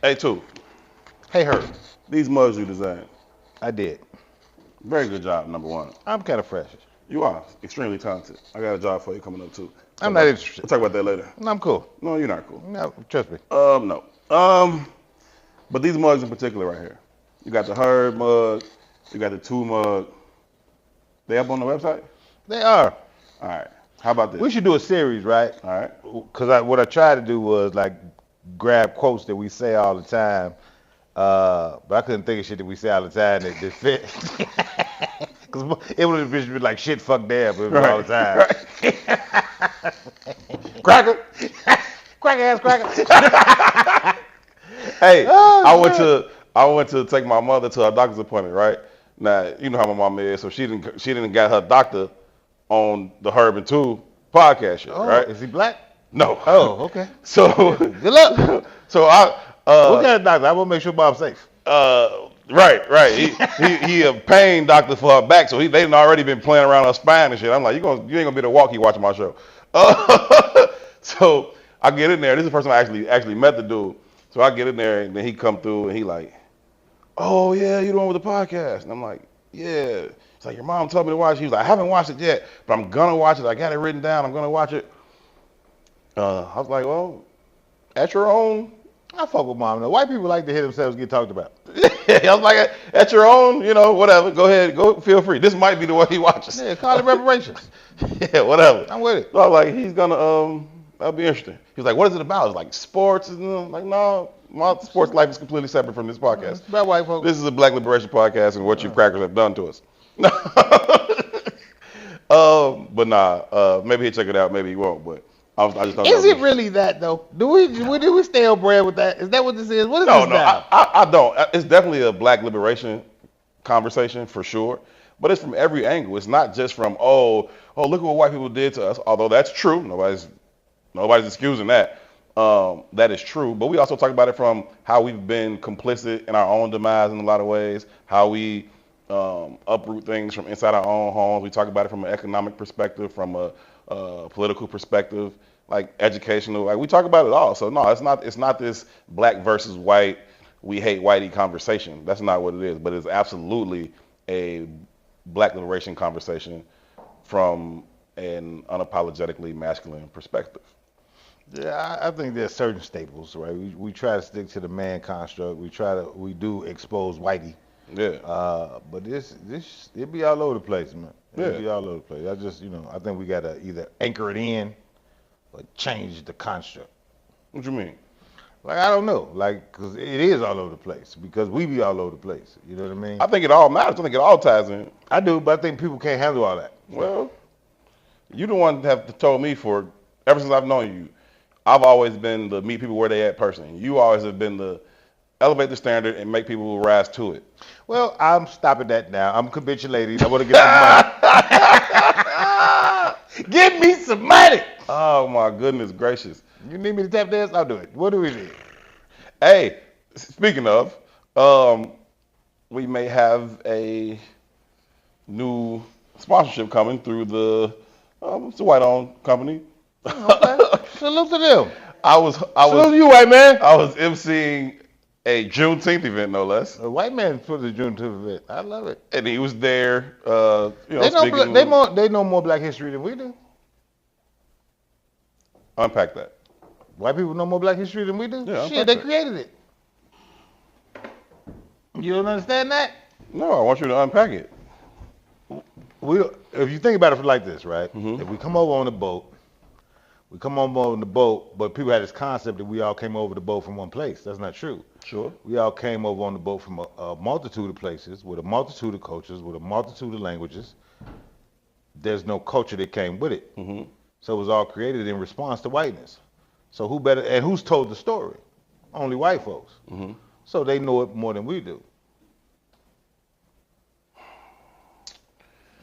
Hey, two. Hey, Herb. These mugs you designed. I did. Very good job, number one. I'm kind of fresh. You are extremely talented. I got a job for you coming up too. I'm not interested. We'll talk about that later. No, I'm cool. No, you're not cool. No, trust me. No. But these mugs in particular right here. You got the Herb mug. You got the 2 mug. They up on the website? They are. All right. How about this? We should do a series, right? All right. Because what I tried to do was like grab quotes that we say all the time, but I couldn't think of shit that we say all the time that fit. Because it would have been like shit, fuck, damn, but all the time. Right. Cracker, cracker ass cracker. Hey, I went to take my mother to her doctor's appointment, right? Now you know how my mom is, so she didn't got her doctor on the Herb and 2 podcast shit, right? Is he black? No. Oh, okay. So good luck. So I what kind of doctor? I want to make sure Bob's safe. Right. He a pain doctor for her back, so they done already been playing around her spine and shit. I'm like, you ain't gonna be able to walk. He watching my show. So I get in there. This is the first time I actually met the dude. So I get in there and then he come through and he like, oh yeah, you the one with the podcast? And I'm like, yeah. It's like your mom told me to watch. He was like, I haven't watched it yet, but I'm gonna watch it. I got it written down. I'm gonna watch it. I was like, well, at your own. I fuck with mom. Though. White people like to hear themselves get talked about. I was like, at your own, whatever. Go ahead, feel free. This might be the one he watches. Yeah, call it reparations. Yeah, whatever. I'm with it. So I was like, he's gonna, that'll be interesting. He was like, what is it about? It's like sports. And I'm like, no, my sports life is completely separate from this podcast. It's about white folks. This is a Black Liberation podcast and what you crackers have done to us. But nah, maybe he'll check it out, maybe he won't, but. I just thought is it really that though? Do we stay on brand with that? Is that what this is? What is this now? I don't. It's definitely a Black liberation conversation for sure, but it's from every angle. It's not just from look at what white people did to us. Although that's true, nobody's excusing that. That is true, but we also talk about it from how we've been complicit in our own demise in a lot of ways. How we uproot things from inside our own homes. We talk about it from an economic perspective, from a political perspective, like educational, like we talk about it all. So no, it's not this black versus white, we hate whitey conversation. That's not what it is. But it's absolutely a Black liberation conversation from an unapologetically masculine perspective. Yeah, I think there's certain staples, right? We try to stick to the man construct. We do expose whitey. Yeah. But it be all over the place, man. Yeah. It be all over the place. I just, I think we gotta either anchor it in or change the construct. What you mean? Like, I don't know. Like, because it is all over the place. Because we be all over the place. You know what I mean? I think it all matters. I think it all ties in. I do, but I think people can't handle all that. Well, you the one that have told me ever since I've known you, I've always been the meet people where they at person. You always have been the elevate the standard and make people rise to it. Well, I'm stopping that now. I'm capitulating. I want to get some money. Give me some money. Oh, my goodness gracious. You need me to tap dance? I'll do it. What do we need? Hey, speaking of, we may have a new sponsorship coming through it's a white-owned company. Okay. Salute to them. Salute to you, white man. I was emceeing a Juneteenth event, no less. A white man put the Juneteenth event. I love it. And he was there, they know more Black history than we do. Unpack that. White people know more Black history than we do? Yeah, shit, they created it. You don't understand that? No, I want you to unpack it. If you think about it like this, right? Mm-hmm. If we come over on the boat, but people had this concept that we all came over the boat from one place. That's not true. Sure. We all came over on the boat from a multitude of places, with a multitude of cultures, with a multitude of languages. There's no culture that came with it. Mm-hmm. So it was all created in response to whiteness. So who's told the story? Only white folks. Mm-hmm. So they know it more than we do.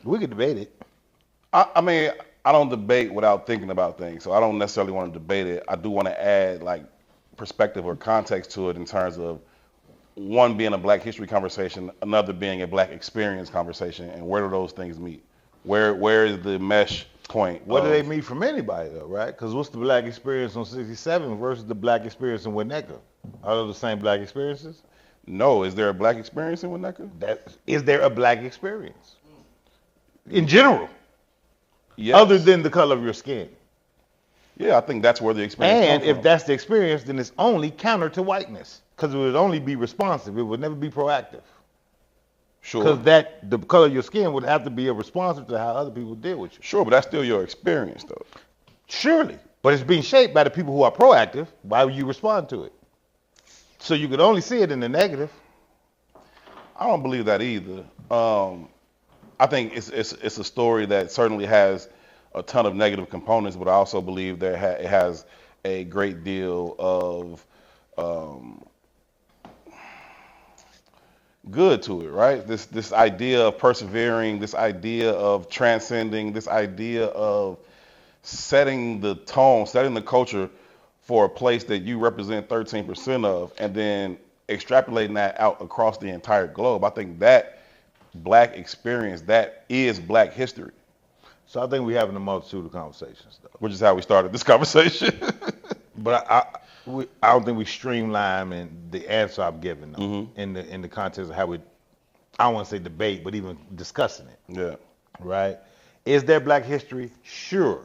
We could debate it. I mean, I don't debate without thinking about things, so I don't necessarily want to debate it. I do want to add like perspective or context to it in terms of one being a Black history conversation, another being a Black experience conversation, and where do those things meet? Where is the mesh point? Where do they meet from anybody though, right? Because what's the Black experience on 67 versus the Black experience in Winnetka? Are those the same black experiences? No, is there a black experience in Winnetka? Is there a black experience in general, Yes. other than the color of your skin? Yeah, I think that's where the experience And comes if from. that's the experience, then it's only counter to whiteness, because it would only be responsive. It would never be proactive. Sure. Because the color of your skin would have to be a responsive to how other people deal with you. Sure, but that's still your experience, though. Surely. But it's being shaped by the people who are proactive. Why would you respond to it? So you could only see it in the negative. I don't believe that either. I think it's a story that certainly has a ton of negative components, but I also believe it has a great deal of good to it, right? This idea of persevering, this idea of transcending, this idea of setting the tone, setting the culture for a place that you represent 13% of, and then extrapolating that out across the entire globe. I think that black experience, that is black history. So I think we're having a multitude of conversations, though. Which is how we started this conversation. But I don't think we streamline in the answer I'm giving, though, Mm-hmm. in the context of how we, I don't want to say debate, but even discussing it. Yeah. Right? Is there black history? Sure.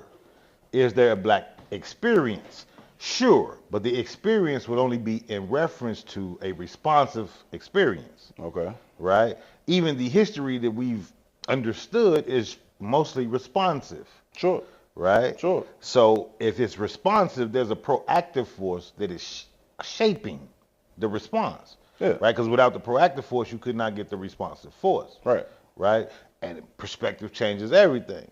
Is there a black experience? Sure. But the experience would only be in reference to a responsive experience. Okay. Right? Even the history that we've understood is mostly responsive. Sure. Right? Sure. So if it's responsive, there's a proactive force that is shaping the response. Yeah. Right? Because without the proactive force, you could not get the responsive force. Right. Right? And perspective changes everything.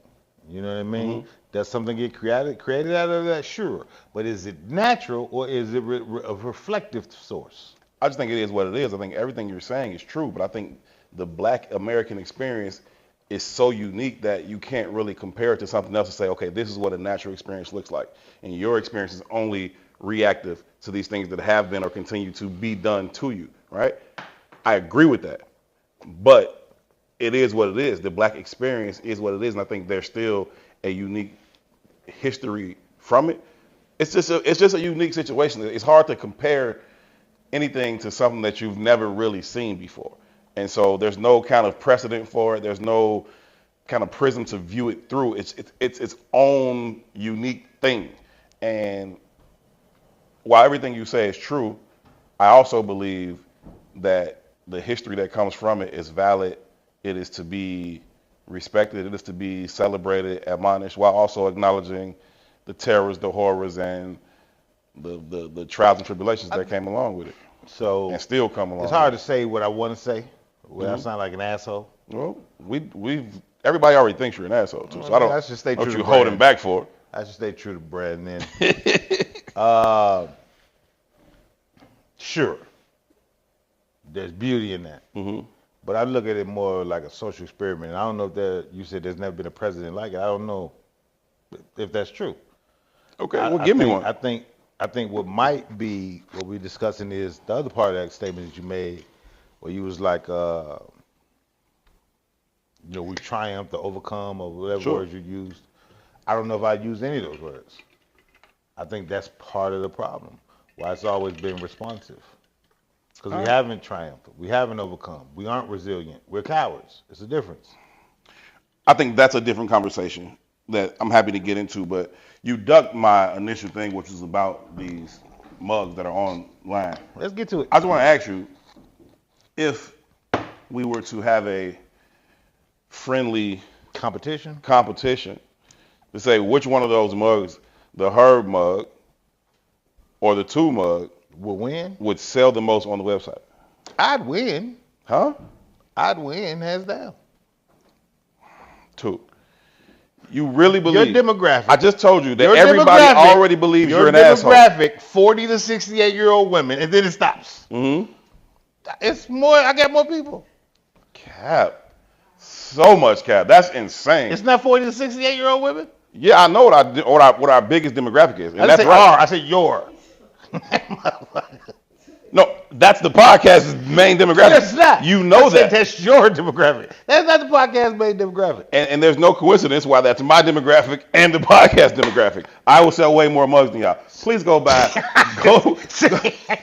You know what I mean? Mm-hmm. Does something get created out of that? Sure. But is it natural or is it a reflective source? I just think it is what it is. I think everything you're saying is true, but I think the black American experience is so unique that you can't really compare it to something else to say, okay, this is what a natural experience looks like. And your experience is only reactive to these things that have been or continue to be done to you, right? I agree with that. But it is what it is. The black experience is what it is. And I think there's still a unique history from it. It's just a unique situation. It's hard to compare anything to something that you've never really seen before. And so there's no kind of precedent for it. There's no kind of prism to view it through. It's its own unique thing. And while everything you say is true, I also believe that the history that comes from it is valid. It is to be respected. It is to be celebrated, admonished, while also acknowledging the terrors, the horrors, and the trials and tribulations that came along with it. So And still come along. it's hard to say what I want to say without sound like an asshole. Well, everybody already thinks you're an asshole too, so I don't. Let's just stay Don't true you to hold brand. him back for it? I should stay true to brand then. Sure. There's beauty in that. Mm-hmm. But I look at it more like a social experiment. And I don't know if you said there's never been a president like it. I don't know if that's true. Okay, well, give me one. I think what might be what we're discussing is the other part of that statement that you made, where you was like, we triumphed or overcome or whatever Sure. words you used. I don't know if I use any of those words. I think that's part of the problem. Why it's always been responsive. Because we haven't triumphed. We haven't overcome. We aren't resilient. We're cowards. It's a difference. I think that's a different conversation that I'm happy to get into, but you ducked my initial thing, which is about these mugs that are online. Let's get to it. I just want to ask you, if we were to have a friendly Competition? competition to say which one of those mugs, the Herb mug or the Two mug, Will win? would sell the most on the website? I'd win. Huh? I'd win, hands down. Two. You really believe? Your demographic. I just told you that Your everybody demographic- already believes Your you're an asshole. demographic, 40 to 68-year-old women, and then it stops. Mm-hmm. It's more, I got more people. Cap. So much cap. That's insane. It's not 40 to 68-year-old women? Yeah, I know what our biggest demographic is, and I that's say right. our, I say your. No, that's the podcast's main demographic. That's not. You know that. That's your demographic. That's not the podcast's main demographic. And there's no coincidence why that's my demographic and the podcast demographic. I will sell way more mugs than y'all. Please go buy,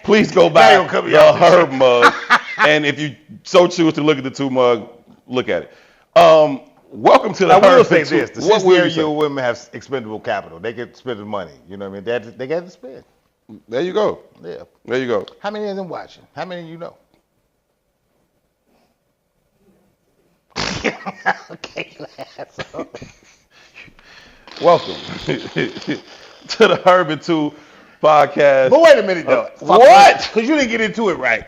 please go buy the Herb mug. And if you so choose to look at the 2 mug, look at it. Welcome to the Herb. I will say this: the what will you women have expendable capital. They can spend the money. You know what I mean? They got to spend. There you go. Yeah. There you go. How many of them watching? How many you know? Okay, welcome to the Herb and 2 podcast. But wait a minute, though. What? Because you didn't get into it right.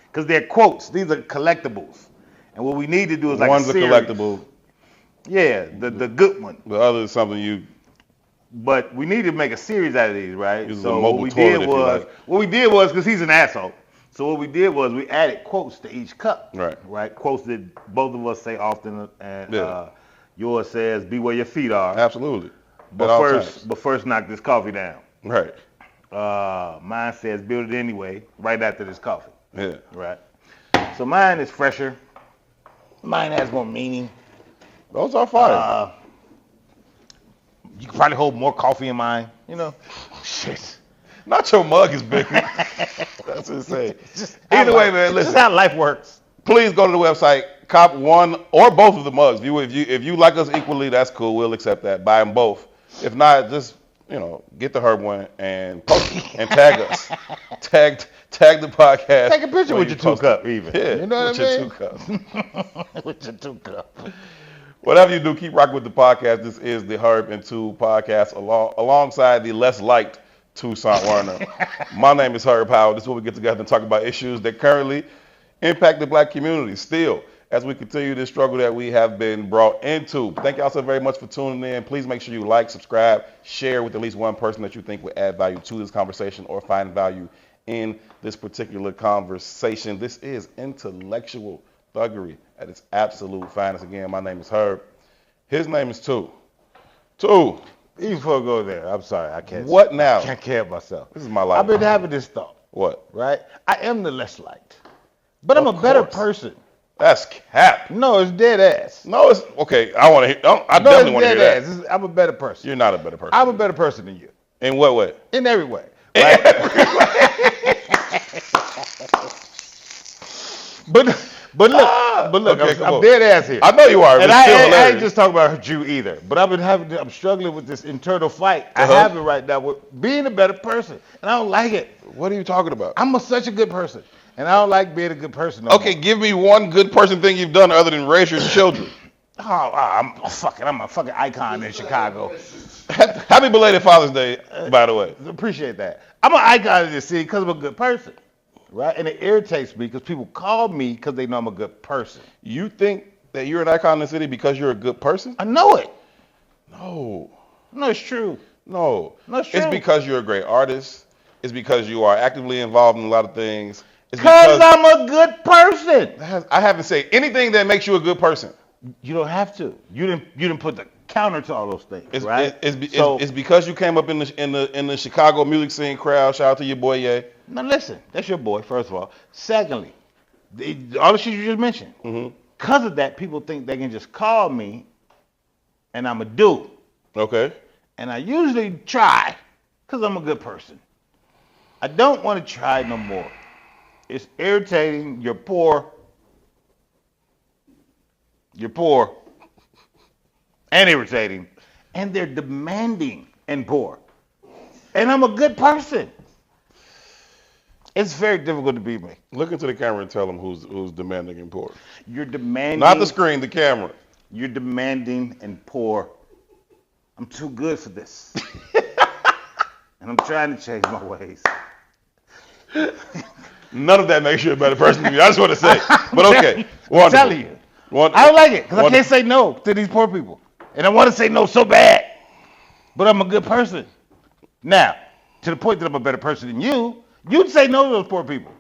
Because they're quotes. These are collectibles. And what we need to do is like one's a series. collectible. Yeah, the good one. The other is something you. But we need to make a series out of these, right? So what we did was because he's an asshole. So what we did was we added quotes to each cup. Right. Right. Quotes that both of us say often, and yours says, "Be where your feet are." Absolutely. But first, knock this coffee down. Right. Mine says, "Build it anyway." Right after this coffee. Yeah. Right. So mine is fresher. Mine has more meaning. Those are fire. You can probably hold more coffee in mine. You know. Shit. Not your mug is bigger. That's insane. Either way, man, listen. This is how life works. Please go to the website, cop one or both of the mugs. If you like us equally, that's cool. We'll accept that. Buy them both. If not, just get the Herb one and post it and tag us. Tag the podcast. Take a picture with your 2 cup, even. Yeah, you know what I mean? With your 2 cup. With your 2 cup. Whatever you do, keep rocking with the podcast. This is the Herb and 2 podcast alongside the less liked Toussaint Werner. My name is Herb Howard. This is where we get together and talk about issues that currently impact the black community still as we continue this struggle that we have been brought into. Thank y'all so very much for tuning in. Please make sure you like, subscribe, share with at least one person that you think would add value to this conversation or find value in this particular conversation. This is intellectual thuggery at its absolute finest. Again, my name is Herb. His name is 2. Even before I go there, I'm sorry, I can't. What now? I can't care myself. This is my life. I've been having this thought. What? Right? I am the less liked, but I'm a better person. That's cap. No, it's dead ass. No, it's okay. I want to hear. I definitely want to hear that. I'm a better person. You're not a better person. I'm a better person than you. In what way? In every way. Right? But look, okay, I'm dead ass here. I know you are. And I ain't just talking about you either. But I'm struggling with this internal fight. I have it right now with being a better person, and I don't like it. What are you talking about? I'm such a good person, and I don't like being a good person. No more. Give me one good person thing you've done other than raise your children. I'm a fucking icon in Chicago. Happy belated Father's Day, by the way. Appreciate that. I'm an icon in this city because I'm a good person. Right? And it irritates me because people call me because they know I'm a good person. You think that you're an icon in the city because you're a good person? I know it. No. No, it's true. No. It's true. It's because you're a great artist. It's because you are actively involved in a lot of things. Because I'm a good person. I haven't said anything that makes you a good person. You don't have to. You didn't put the counter to all those things, right? It's because you came up in the Chicago music scene crowd. Shout out to your boy Ye. Now listen, that's your boy, first of all. Secondly, all the shit you just mentioned. Because of that, people think they can just call me and I'm a dude. Okay. And I usually try because I'm a good person. I don't want to try no more. It's irritating. You're poor. And irritating. And they're demanding and poor. And I'm a good person. It's very difficult to be me. Look into the camera and tell them who's demanding and poor. You're demanding. Not the screen, the camera. You're demanding and poor. I'm too good for this. And I'm trying to change my ways. None of that makes you a better person than me. I just want to say. But okay. I'm telling you. I don't like it because I can't say no to these poor people. And I want to say no so bad. But I'm a good person. Now, to the point that I'm a better person than you, you'd say no to those poor people.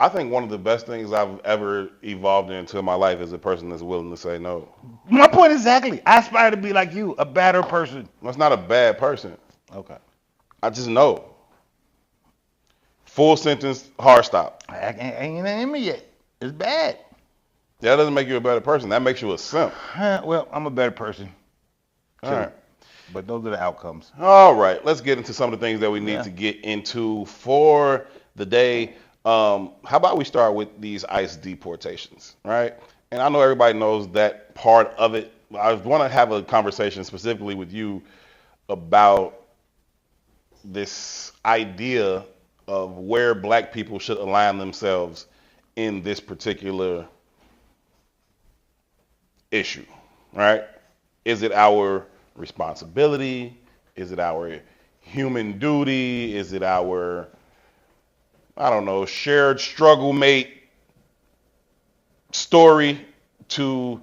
I think one of the best things I've ever evolved into in my life is a person that's willing to say no. My point exactly. I aspire to be like you, a better person. That's not a bad person. Okay. I just know. Full sentence, hard stop. I ain't in me yet. It's bad. That doesn't make you a better person. That makes you a simp. Well, I'm a better person. All right. But those are the outcomes. All right. Let's get into some of the things that we need to get into for the day. How about we start with these ICE deportations, right? And I know everybody knows that part of it. I want to have a conversation specifically with you about this idea of where black people should align themselves in this particular issue, right? Is it our responsibility? Is it our human duty? Is it our, I don't know, shared struggle mate story to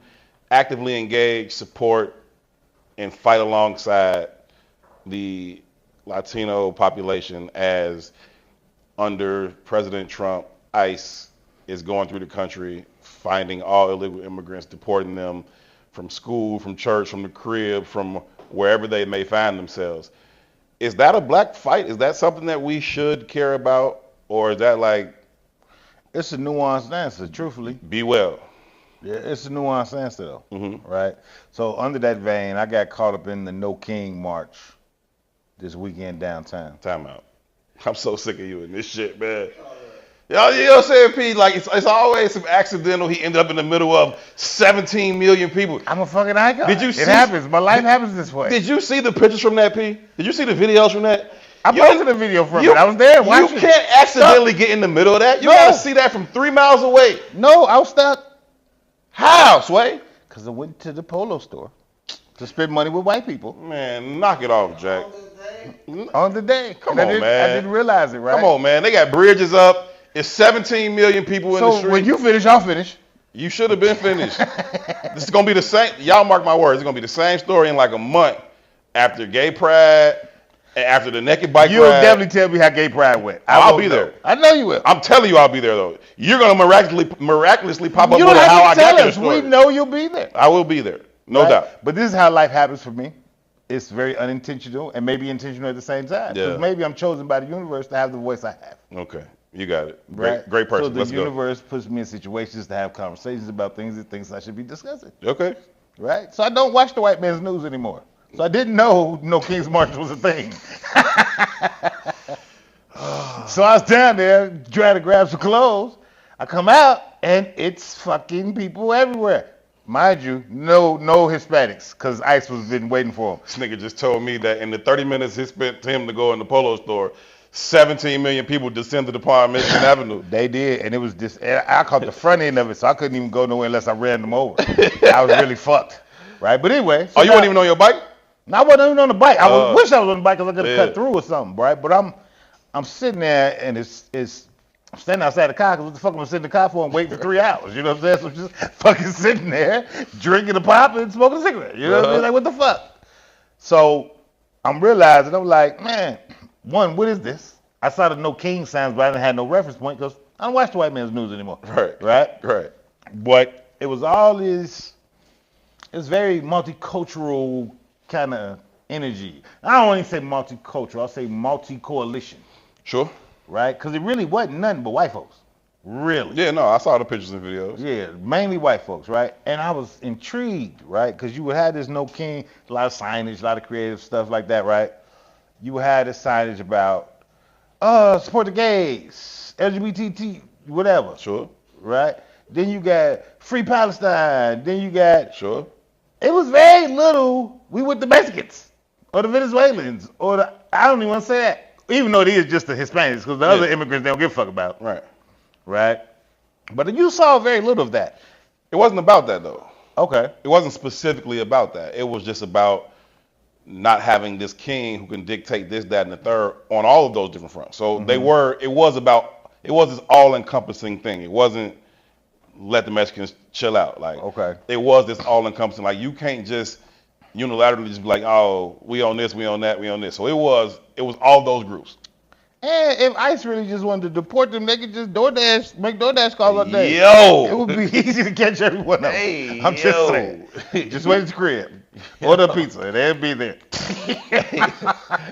actively engage, support, and fight alongside the Latino population as under President Trump, ICE is going through the country, finding all illegal immigrants, deporting them from school, from church, from the crib, from wherever they may find themselves. Is that a black fight? Is that something that we should care about? Or is that like... It's a nuanced answer, truthfully. Be well. Yeah, it's a nuanced answer, though, right? So under that vein, I got caught up in the No King March this weekend downtown. Time out. I'm so sick of you and this shit, man. You know what I'm saying, P? Like, it's always some accidental. He ended up in the middle of 17 million people. I'm a fucking icon. Did you see? It happens. My life happens this way. Did you see the pictures from that, P? Did you see the videos from that? I posted a video from it. I was there watching. You can't accidentally get in the middle of that. You gotta see that from 3 miles away. No, I was stuck. How, Sway? Because I went to the polo store to spend money with white people. Man, knock it off, Jack. On the day. Come on, man. I didn't realize it, right? Come on, man. They got bridges up. It's 17 million people in the street. So when you finish, I'll finish. You should have been finished. This is going to be the same. Y'all mark my words. It's going to be the same story in like a month after Gay Pride and after the Naked Bike You'll Ride. definitely tell me how Gay Pride went. I'll be there. I know you will. I'm telling you I'll be there, though. You're going to miraculously pop up You with don't how I have to got tell there. us. We know you'll be there. I will be there. No Right? doubt. But this is how life happens for me. It's very unintentional and maybe intentional at the same time. Yeah. Because maybe I'm chosen by the universe to have the voice I have. Okay. You got it. Right? Great person. So the Let's universe puts me in situations to have conversations about things it thinks I should be discussing. go. Okay. Right? So I don't watch the white man's news anymore. So I didn't know No King's March was a thing. So I was down there trying to grab some clothes. I come out and it's fucking people everywhere. Mind you, no Hispanics, because ICE was been waiting for him. This nigga just told me that in the 30 minutes it spent to him to go in the polo store, 17 million people descended upon Michigan Avenue. They did, and it was just, I caught the front end of it, so I couldn't even go nowhere unless I ran them over. I was really fucked, right? But anyway. So you weren't even on your bike? No, I wasn't even on the bike. I wish I was on the bike because I could have cut through or something, right? But I'm sitting there, and I'm standing outside the car because what the fuck am I sitting in the car for and waiting for 3 hours? You know what I'm saying? So I'm just fucking sitting there, drinking a pop and smoking a cigarette. You know what I mean? Like, what the fuck? So I'm realizing, I'm like, man, one, what is this? I saw the No King signs, but I didn't have no reference point because I don't watch the white man's news anymore. Right. But it was all this, it's very multicultural kind of energy. I don't even say multicultural, I'll say multi-coalition. Sure. Right? Because it really wasn't nothing but white folks. Really. Yeah, no, I saw the pictures and videos. Yeah, mainly white folks, right? And I was intrigued, right? Because you would have this No King, a lot of signage, a lot of creative stuff like that, right? You would have this signage about, support the gays, LGBT, whatever. Sure. Right? Then you got Free Palestine. Then you got... Sure. It was very little, we with the Mexicans, or the Venezuelans, or the... I don't even want to say that. Even though it is just the Hispanics, because the other immigrants they don't give a fuck about. Right. But you saw very little of that. It wasn't about that, though. Okay. It wasn't specifically about that. It was just about not having this king who can dictate this, that, and the third on all of those different fronts. So it was this all-encompassing thing. It wasn't let the Mexicans chill out. Like, it was this all-encompassing. Like, you can't just unilaterally just be like, oh, we on this, we on that, we on this. So it was all those groups. And if ICE really just wanted to deport them, they could just make DoorDash calls all day. Yo! It would be easy to catch every one of them. Hey, I'm just saying. Just wait at the crib. Order a pizza, and they'll be there.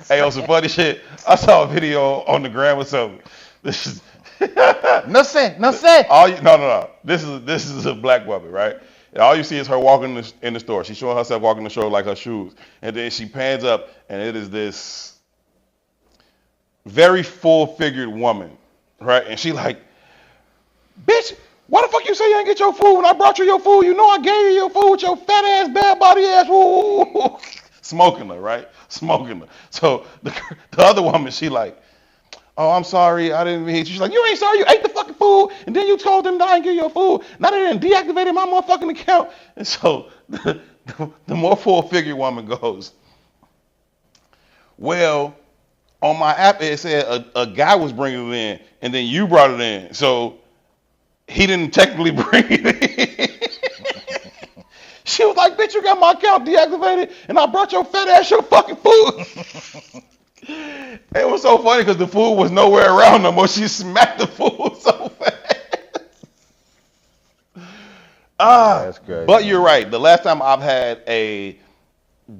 Hey, on some funny shit, I saw a video on the gram or something. This is No say, no say. no. This is a black woman, right? And all you see is her walking in the store. She's showing herself walking in the store like her shoes, and then she pans up, and it is this very full-figured woman, right? And she like, bitch, why the fuck you say you ain't get your food when I brought you your food? You know I gave you your food with your fat ass, bad body ass, woo. Smoking her, right? Smoking her. So the other woman, she like, oh, I'm sorry, I didn't mean. She's like, you ain't sorry, you ate the fucking food, and then you told them that I didn't give you your food. Now they done deactivated my motherfucking account. And so the more full-figured woman goes, well, on my app it said a guy was bringing it in, and then you brought it in. So he didn't technically bring it in. She was like, bitch, you got my account deactivated, and I brought your fat ass your fucking food. It was so funny because the food was nowhere around no more. She smacked the food so fast. That's crazy. But you're right. The last time I've had a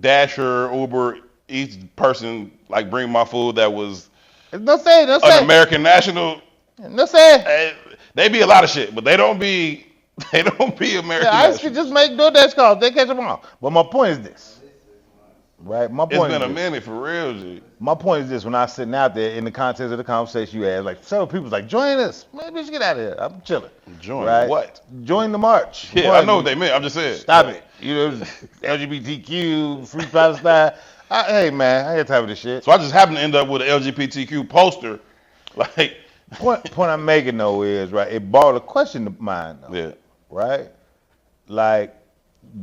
Dasher, Uber, each person like bring my food that was no say, no an say. American national. No say. They be a lot of shit, but they don't be American. Yeah, I used to just make DoorDash calls. They catch them all. But my point is this. Right? My point It's been is a this. minute for real, G. My point is this: when I was sitting out there in the context of the conversation you had, like several people was like, "Join us, man, bitch, get out of here. I'm chilling." Join right? what? Join the march. Yeah, I know what they meant. I'm just saying. Stop it. You know, LGBTQ, free Palestine. Hey man, I ain't got time for this shit. So I just happened to end up with an LGBTQ poster. Like, point I'm making though is right. It brought a question to mind though. yeah, Right. Like,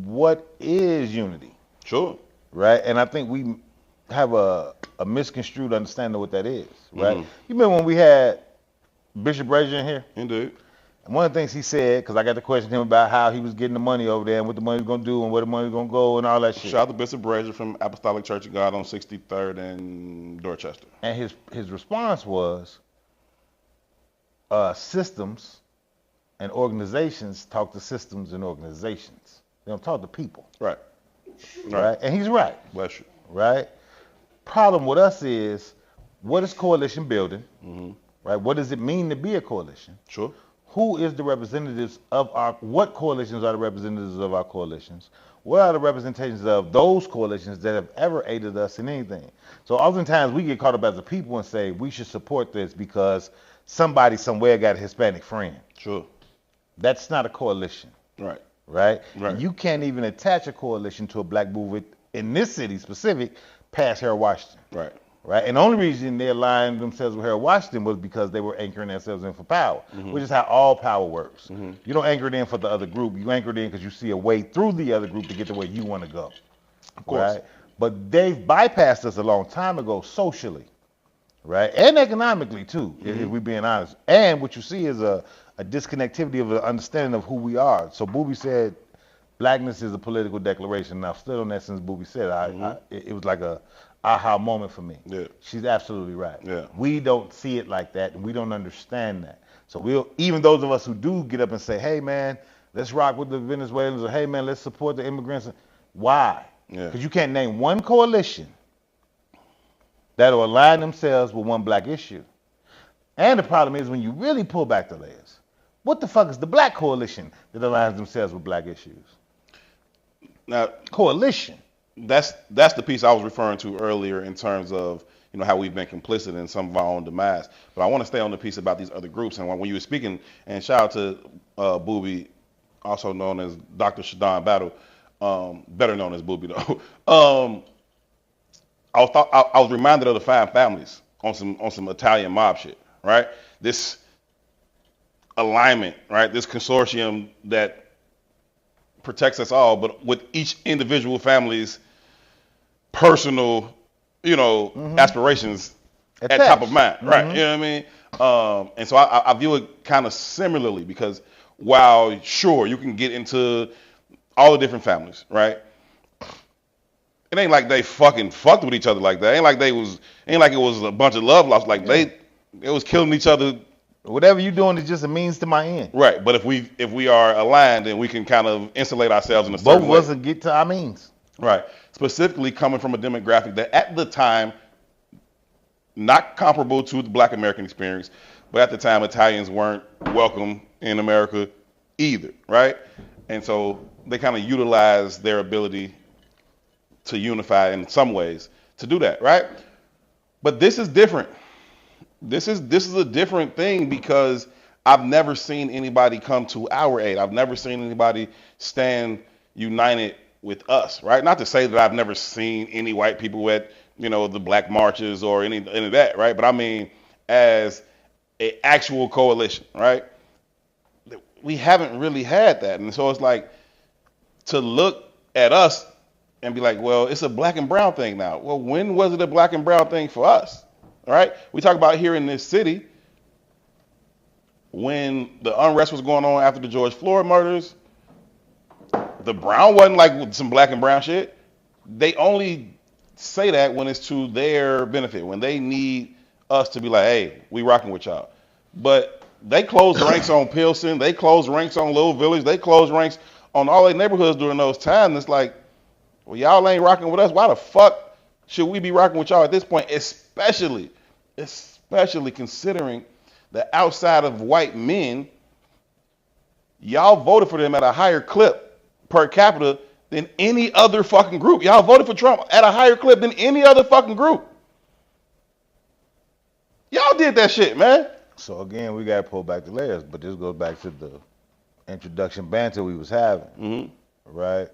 what is unity? sure. Right. And I think we have a misconstrued understanding of what that is. Right. Mhm. You remember when we had Bishop Brazier in here? Indeed. And one of the things he said, because I got to question him about how he was getting the money over there and what the money was going to do and where the money was going to go and all that shit. Shout out to Bishop Brazier from Apostolic Church of God on 63rd and Dorchester. And his response was, systems and organizations talk to systems and organizations. They don't talk to people. Right. Right? And he's right. Bless you. Right? Problem with us is, what is coalition building? Mm-hmm. Right? What does it mean to be a coalition? Sure. Who is the representatives of what coalitions are the representatives of our coalitions? What are the representations of those coalitions that have ever aided us in anything? So oftentimes we get caught up as a people and say we should support this because somebody somewhere got a Hispanic friend. Sure. That's not a coalition. Right. Right? Right. You can't even attach a coalition to a black movement in this city specific past Harold Washington. Right. Right? And the only reason they aligned themselves with Harold Washington was because they were anchoring themselves in for power, which is how all power works. Mm-hmm. You don't anchor it in for the other group. You anchor it in because you see a way through the other group to get to where you want to go. Of course. Right? But they've bypassed us a long time ago socially, right? And economically too, if we're being honest. And what you see is a disconnectivity of an understanding of who we are. So Booby said blackness is a political declaration. And I've stood on that since Booby said it. It was like a aha moment for me. Yeah. She's absolutely right. Yeah. We don't see it like that, and we don't understand that. So even those of us who do get up and say, hey man, let's rock with the Venezuelans, or hey man, let's support the immigrants. Why? Yeah. Because you can't name one coalition that'll align themselves with one black issue. And the problem is when you really pull back the layers, what the fuck is the black coalition that aligns themselves with black issues? Now, Coalition. that's the piece I was referring to earlier in terms of, you know, how we've been complicit in some of our own demise. But I want to stay on the piece about these other groups. And when you were speaking, and shout out to Booby, also known as Dr. Shadon Battle, better known as Booby though. I was reminded of the Five Families on some Italian mob shit, right? This alignment, right? This consortium that protects us all, but with each individual family's personal, you know, aspirations at top of mind, right? You know what I mean? And so I view it kind of similarly because while sure you can get into all the different families, right? It ain't like they fucking fucked with each other like that. Ain't like it was a bunch of love lost. Like they was killing each other. Whatever you're doing is just a means to my end. Right, but if we are aligned, then we can kind of insulate ourselves in a certain way. Both of us will get to our means. Right. Specifically coming from a demographic that at the time, not comparable to the Black American experience, But at the time, Italians weren't welcome in America either, right? And so they kind of utilized their ability to unify in some ways to do that, right? But this is different. This is a different thing because I've never seen anybody come to our aid. I've never seen anybody stand united with us, right? Not to say that I've never seen any white people at, the black marches or any of that, right? But I mean, as an actual coalition, right? We haven't really had that. And so it's like to look at us and be like, well, it's a black and brown thing now. Well, when was it a black and brown thing for us? All right? We talk about here in this city, when the unrest was going on after the George Floyd murders, the brown wasn't like some black and brown shit. They only say that when it's to their benefit, when they need us to be like, hey, we rocking with y'all. But they closed ranks on Pilsen. They closed ranks on Little Village. They closed ranks on all their neighborhoods during those times. It's like, well, y'all ain't rocking with us. Why the fuck should we be rocking with y'all at this point? Especially considering that outside of white men, y'all voted for them at a higher clip per capita than any other fucking group. Y'all voted for Trump at a higher clip than any other fucking group. Y'all did that shit, man. So again, we gotta pull back the layers, but this goes back to the introduction banter we was having, right?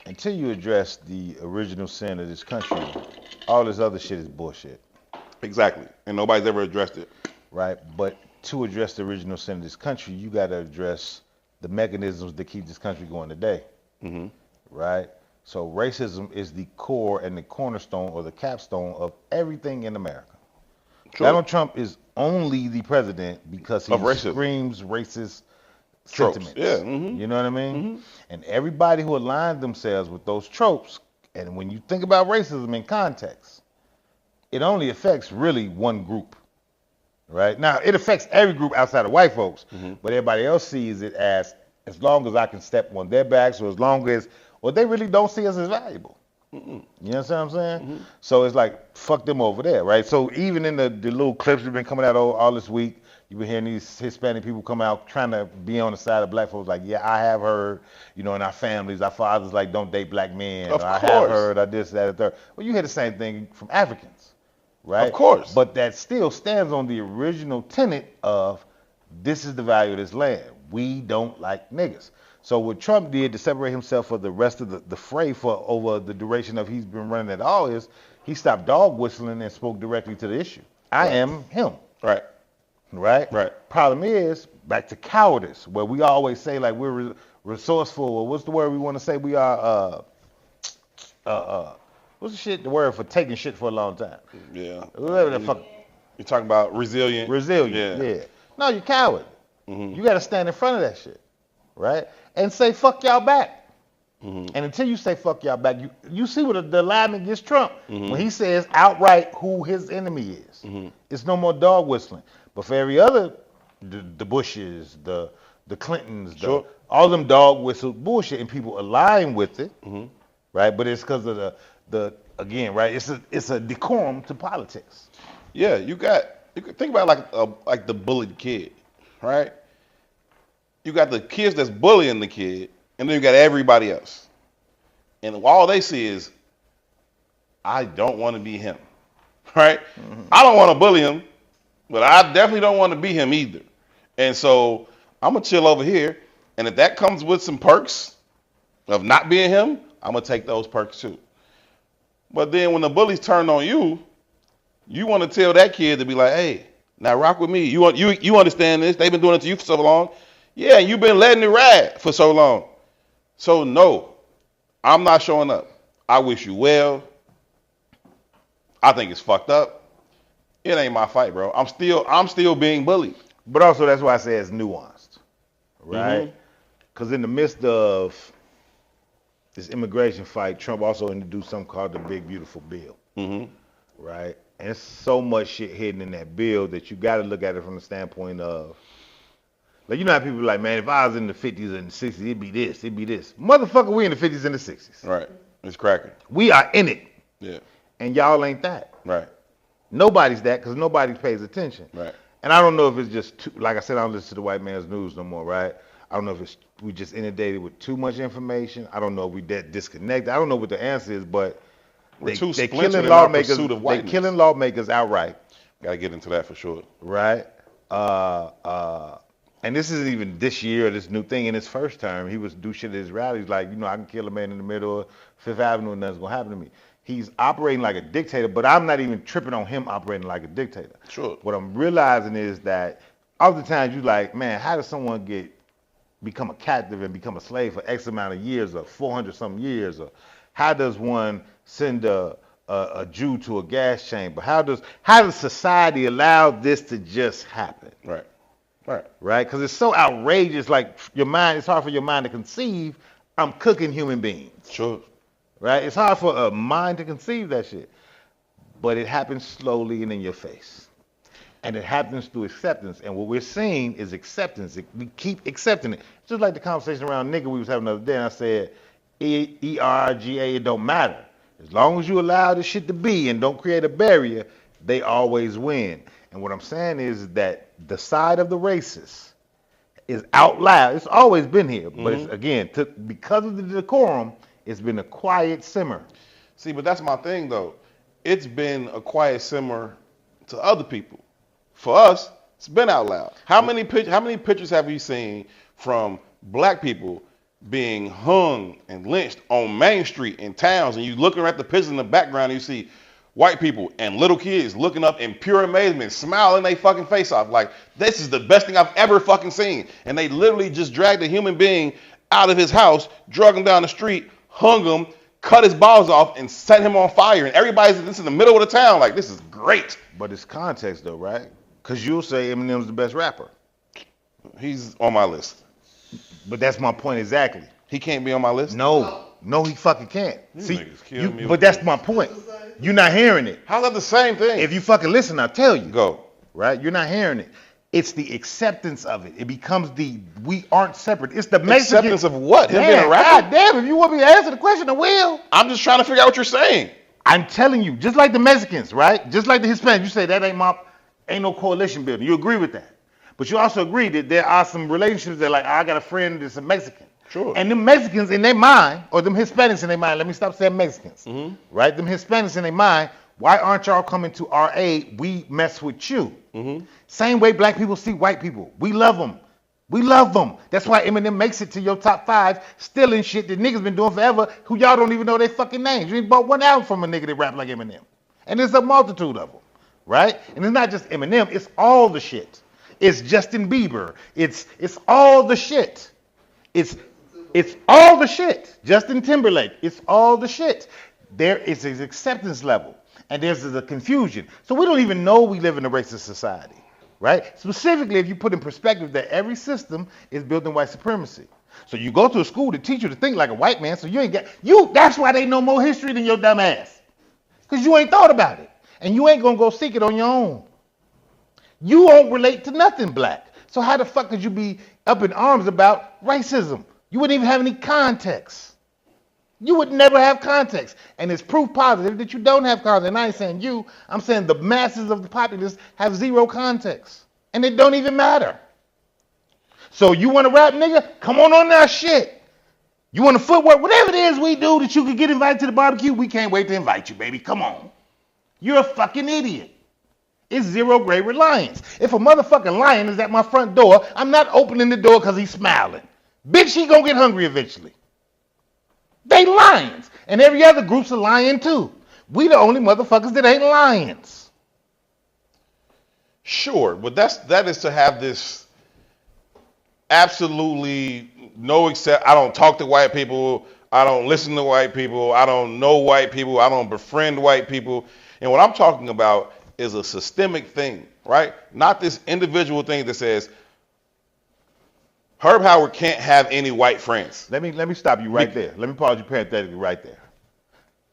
Until you address the original sin of this country, all this other shit is bullshit. Exactly, and nobody's ever addressed it. Right, but to address the original sin of this country, you got to address the mechanisms that keep this country going today. Right? So racism is the core and the cornerstone or the capstone of everything in America. True. Donald Trump is only the president because he screams racist sentiments. Yeah. You know what I mean? And everybody who aligns themselves with those tropes, and when you think about racism in context, it only affects really one group. Right? Now, it affects every group outside of white folks, but everybody else sees it as long as I can step on their backs, or as long as, or they really don't see us as valuable. You know what I'm saying? So it's like, fuck them over there, right? So even in the little clips that have been coming out all this week, you've been hearing these Hispanic people come out trying to be on the side of black folks, like, yeah, I have heard, in our families, our fathers, like, don't date black men. Of course. I have heard, I this, that, and third. Well, you hear the same thing from Africans, right? Of course. But that still stands on the original tenet of this is the value of this land. We don't like niggas. So what Trump did to separate himself from the rest of the fray for over the duration of he's been running at all is he stopped dog whistling and spoke directly to the issue. I am him. Right. Problem is, back to cowardice, where we always say like we're resourceful, or what's the word we want to say we are, what's the word for taking shit for a long time? Yeah. Whatever the fuck. You're talking about resilient. Yeah. No, you're coward. You got to stand in front of that shit, right? And say fuck y'all back. And until you say fuck y'all back, you see what the alignment gets Trump when he says outright who his enemy is. It's no more dog whistling. But for every other, the Bushes, the Clintons, all them dog whistle bullshit, and people align with it, right? But it's because of the again, right? It's a decorum to politics. Yeah, you could think about like the bullied kid, right? You got the kids that's bullying the kid, and then you got everybody else. And all they see is, I don't want to be him, right? I don't want to bully him, but I definitely don't want to be him either. And so I'm going to chill over here, and if that comes with some perks of not being him, I'm going to take those perks too. But then when the bullies turn on you, you want to tell that kid to be like, hey, now rock with me. You understand this. They've been doing it to you for so long. Yeah, you've been letting it ride for so long. So no, I'm not showing up. I wish you well. I think it's fucked up. It ain't my fight, bro. I'm still being bullied. But also that's why I say it's nuanced, right? Because in the midst of this immigration fight, Trump also introduced something called the Big Beautiful Bill, right? And there's so much shit hidden in that bill that you got to look at it from the standpoint of, like, you know how people are like, man, if I was in the 50s and the 60s, it'd be this. Motherfucker, we in the 50s and the 60s. Right. It's cracking. We are in it. Yeah. and y'all ain't that. Right. Nobody's that because nobody pays attention. Right. And I don't know if it's just too, like I said, I don't listen to the white man's news no more, right? I don't know if we just inundated with too much information. I don't know if we that disconnected. I don't know what the answer is, but We're too they splintered killing in our lawmakers. pursuit of They whiteness. killing lawmakers outright, Got to get into that for sure. right? And this isn't even this year, this new thing in his first term. He was do shit at his rallies like, I can kill a man in the middle of Fifth Avenue and nothing's gonna happen to me. He's operating like a dictator, but I'm not even tripping on him operating like a dictator. Sure. What I'm realizing is that oftentimes you like, man, how does someone become a captive and become a slave for X amount of years or 400 something years? Or how does one send a Jew to a gas chamber? How does society allow this to just happen? Right. Right. Right? Because it's so outrageous. Like it's hard for your mind to conceive. I'm cooking human beings. Sure. Right? It's hard for a mind to conceive that shit. But it happens slowly and in your face. And it happens through acceptance. And what we're seeing is acceptance. We keep accepting it. Just like the conversation around nigga we was having the other day. And I said, ERGA, it don't matter. As long as you allow this shit to be and don't create a barrier, they always win. And what I'm saying is that the side of the racist is out loud. It's always been here. But it's, again, because of the decorum, it's been a quiet simmer. See, but that's my thing, though. It's been a quiet simmer to other people. For us, it's been out loud. How many pictures have you seen from black people being hung and lynched on Main Street in towns, and you looking at the pictures in the background and you see white people and little kids looking up in pure amazement, smiling their fucking face off like, this is the best thing I've ever fucking seen. And they literally just dragged a human being out of his house, drug him down the street, hung him, cut his balls off, and set him on fire. And everybody's this in the middle of the town like, this is great. But it's context though, right? Because you'll say Eminem's the best rapper. He's on my list. But that's my point exactly. He can't be on my list? No, he fucking can't. You See, niggas kill me but with that's this. my point. You're not hearing it. How's that the same thing? If you fucking listen, I'll tell you. Go. Right? You're not hearing it. It's the acceptance of it. It becomes we aren't separate. It's the Mexican. Acceptance of what? Him being a rapper? God damn, if you want me to answer the question, I will. I'm just trying to figure out what you're saying. I'm telling you, just like the Mexicans, right? Just like the Hispanics, you say that ain't no coalition building. You agree with that. But you also agree that there are some relationships that like, I got a friend that's a Mexican. Sure. And them Mexicans in their mind, or them Hispanics in their mind, let me stop saying Mexicans, right? Them Hispanics in their mind, why aren't y'all coming to our aid? We mess with you. Same way black people see white people. We love them. We love them. That's why Eminem makes it to your top 5, stealing shit that niggas been doing forever, who y'all don't even know their fucking names. You ain't bought one album from a nigga that rap like Eminem. And there's a multitude of them, right? And it's not just Eminem, it's all the shit. It's Justin Bieber. It's all the shit. It's all the shit. Justin Timberlake. It's all the shit. There is an acceptance level, and there's a confusion. So we don't even know we live in a racist society, right? Specifically, if you put in perspective that every system is built in white supremacy. So you go to a school to teach you to think like a white man, so you ain't that's why they know more history than your dumb ass. Because you ain't thought about it. And you ain't gonna go seek it on your own. You won't relate to nothing black. So how the fuck could you be up in arms about racism? You wouldn't even have any context. You would never have context. And it's proof positive that you don't have context. And I ain't saying you, I'm saying the masses of the populace have zero context. And it don't even matter. So you want to rap, nigga? Come on that shit. You want to footwork? Whatever it is we do that you could get invited to the barbecue, we can't wait to invite you, baby. Come on. You're a fucking idiot. It's zero grade reliance. If a motherfucking lion is at my front door, I'm not opening the door because he's smiling. Bitch, he gonna get hungry eventually. They lions. And every other group's a lion too. We the only motherfuckers that ain't lions. Sure, but that is to have this absolutely no accept. I don't talk to white people. I don't listen to white people. I don't know white people. I don't befriend white people. And what I'm talking about is a systemic thing, right? Not this individual thing that says Herb Howard can't have any white friends. Let me stop you right there. Let me pause you parenthetically right there.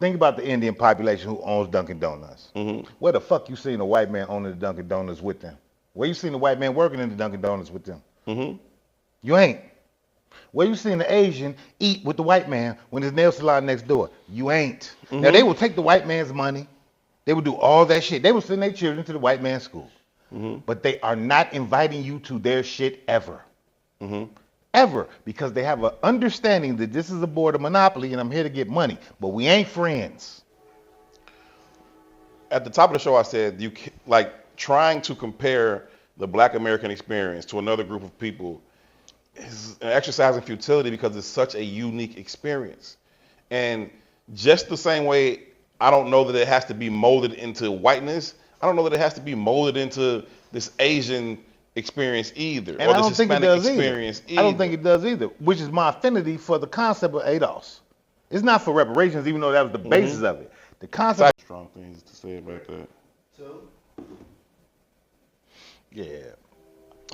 Think about the Indian population who owns Dunkin' Donuts. Where the fuck you seen a white man owning the Dunkin' Donuts with them? Where you seen a white man working in the Dunkin' Donuts with them? You ain't. Where you seen the Asian eat with the white man when his nail salon next door? You ain't. Now they will take the white man's money. They would do all that shit. They would send their children to the white man's school. Mm-hmm. But they are not inviting you to their shit ever. Mm-hmm. Ever. Because they have an understanding that this is a board of monopoly and I'm here to get money. But we ain't friends. At the top of the show, I said like trying to compare the Black American experience to another group of people is an exercise in futility because it's such a unique experience. And just the same way, I don't know that it has to be molded into whiteness. I don't know that it has to be molded into this Asian experience either, And or I this don't think it Hispanic does experience either. I don't think it does either, which is my affinity for the concept of ADOS. It's not for reparations, even though that was the basis of it. The concept. Strong things to say about that. Yeah.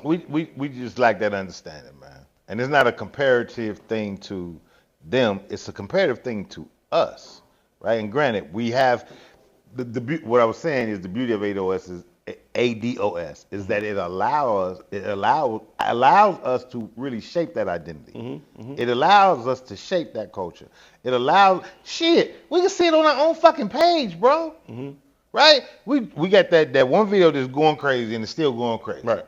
We just lack that understanding, man. And it's not a comparative thing to them. It's a comparative thing to us, right? And granted, we have what I was saying is the beauty of ADOS is that it allows us to really shape that identity. Mm-hmm. Mm-hmm. It allows us to shape that culture. It allows shit. We can see it on our own fucking page, bro. Mm-hmm. Right? We got that one video that's going crazy and it's still going crazy. Right.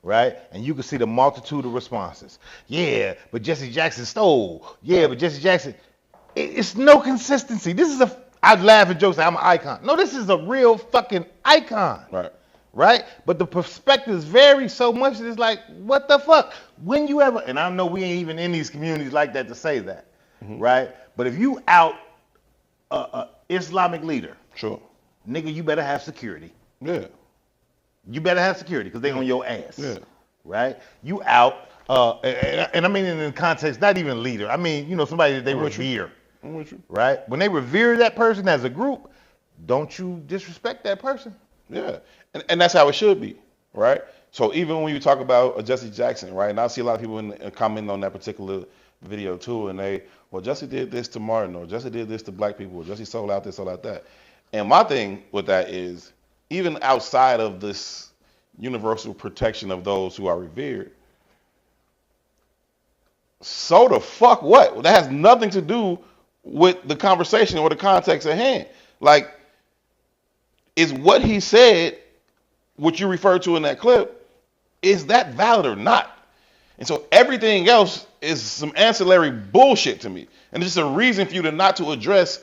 Right? And you can see the multitude of responses. Yeah, but Jesse Jackson stole. Yeah, but Jesse Jackson. It's no consistency. I'd laugh at jokes like I'm an icon. No, this is a real fucking icon. Right. Right? But the perspectives vary so much that it's like, what the fuck? When you ever, and I know we ain't even in these communities like that to say that. Mm-hmm. Right? But if you out a Islamic leader, sure, nigga, you better have security. Yeah. You better have security because they on your ass. Yeah. Right? You out, and I mean in the context, not even leader. I mean, somebody that they revere. I'm with you. Right? When they revere that person as a group, don't you disrespect that person. Yeah. And that's how it should be. Right? So even when you talk about Jesse Jackson, right? And I see a lot of people commenting on that particular video too, and Jesse did this to Martin, or Jesse did this to black people, or Jesse sold out this, sold out that. And my thing with that is, even outside of this universal protection of those who are revered, so the fuck what? That has nothing to do with the conversation or the context at hand. Like, is what he said, what you referred to in that clip, is that valid or not? And so everything else is some ancillary bullshit to me. And it's just a reason for you not to address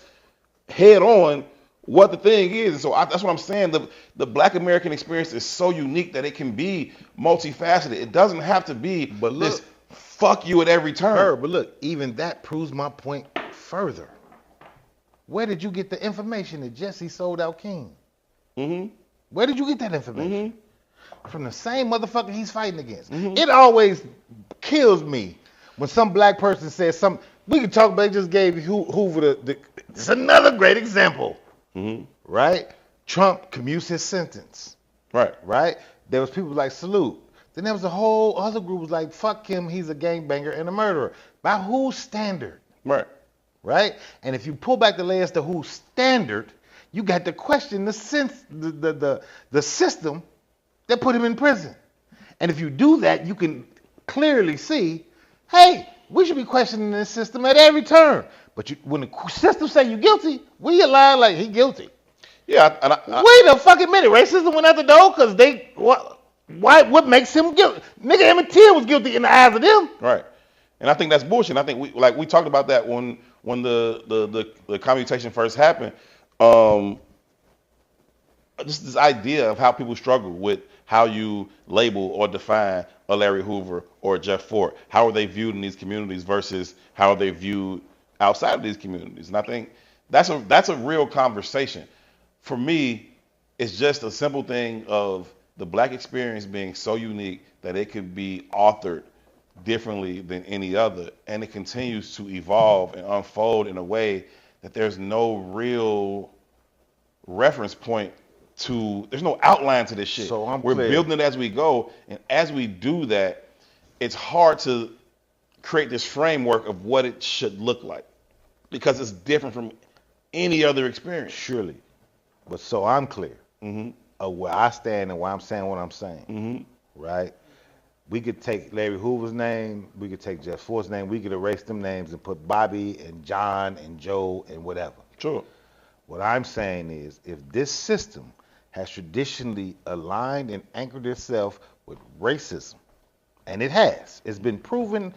head on what the thing is. And so that's what I'm saying. The Black American experience is so unique that it can be multifaceted. It doesn't have to be this fuck you at every turn. But look, even that proves my point further. Where did you get the information that Jesse sold out King? Mm-hmm. Where did you get that information? Mm-hmm. From the same motherfucker he's fighting against. Mm-hmm. It always kills me when some black person says something. We can talk about, just gave Hoover it's another great example. Mm-hmm. Right? Trump commutes his sentence. Right. Right? There was people like salute. Then there was a whole other group was like, fuck him, he's a gangbanger and a murderer. By whose standard? Right. Right? And if you pull back the layers to whose standard, you got to question the system that put him in prison. And if you do that, you can clearly see, hey, we should be questioning this system at every turn. But when the system say you're guilty, we align like he guilty. Yeah. Wait a fucking minute. Racism went out the door because what makes him guilty? Nigga, Emmett Till was guilty in the eyes of them. Right. And I think that's bullshit. I think we talked about that when the commutation first happened. Just this idea of how people struggle with how you label or define a Larry Hoover or a Jeff Fort. How are they viewed in these communities versus how are they viewed outside of these communities? And I think that's a real conversation. For me, it's just a simple thing of the black experience being so unique that it could be authored differently than any other, and it continues to evolve and unfold in a way that there's no real reference point to, there's no outline to this shit. So we're building it as we go, and as we do that, it's hard to create this framework of what it should look like because it's different from any other experience. Surely. But so I'm clear of where I stand and why I'm saying what I'm saying. Right? We could take Larry Hoover's name, we could take Jeff Fort's name, we could erase them names and put Bobby and John and Joe and whatever. Sure. What I'm saying is, if this system has traditionally aligned and anchored itself with racism, and it has, it's been proven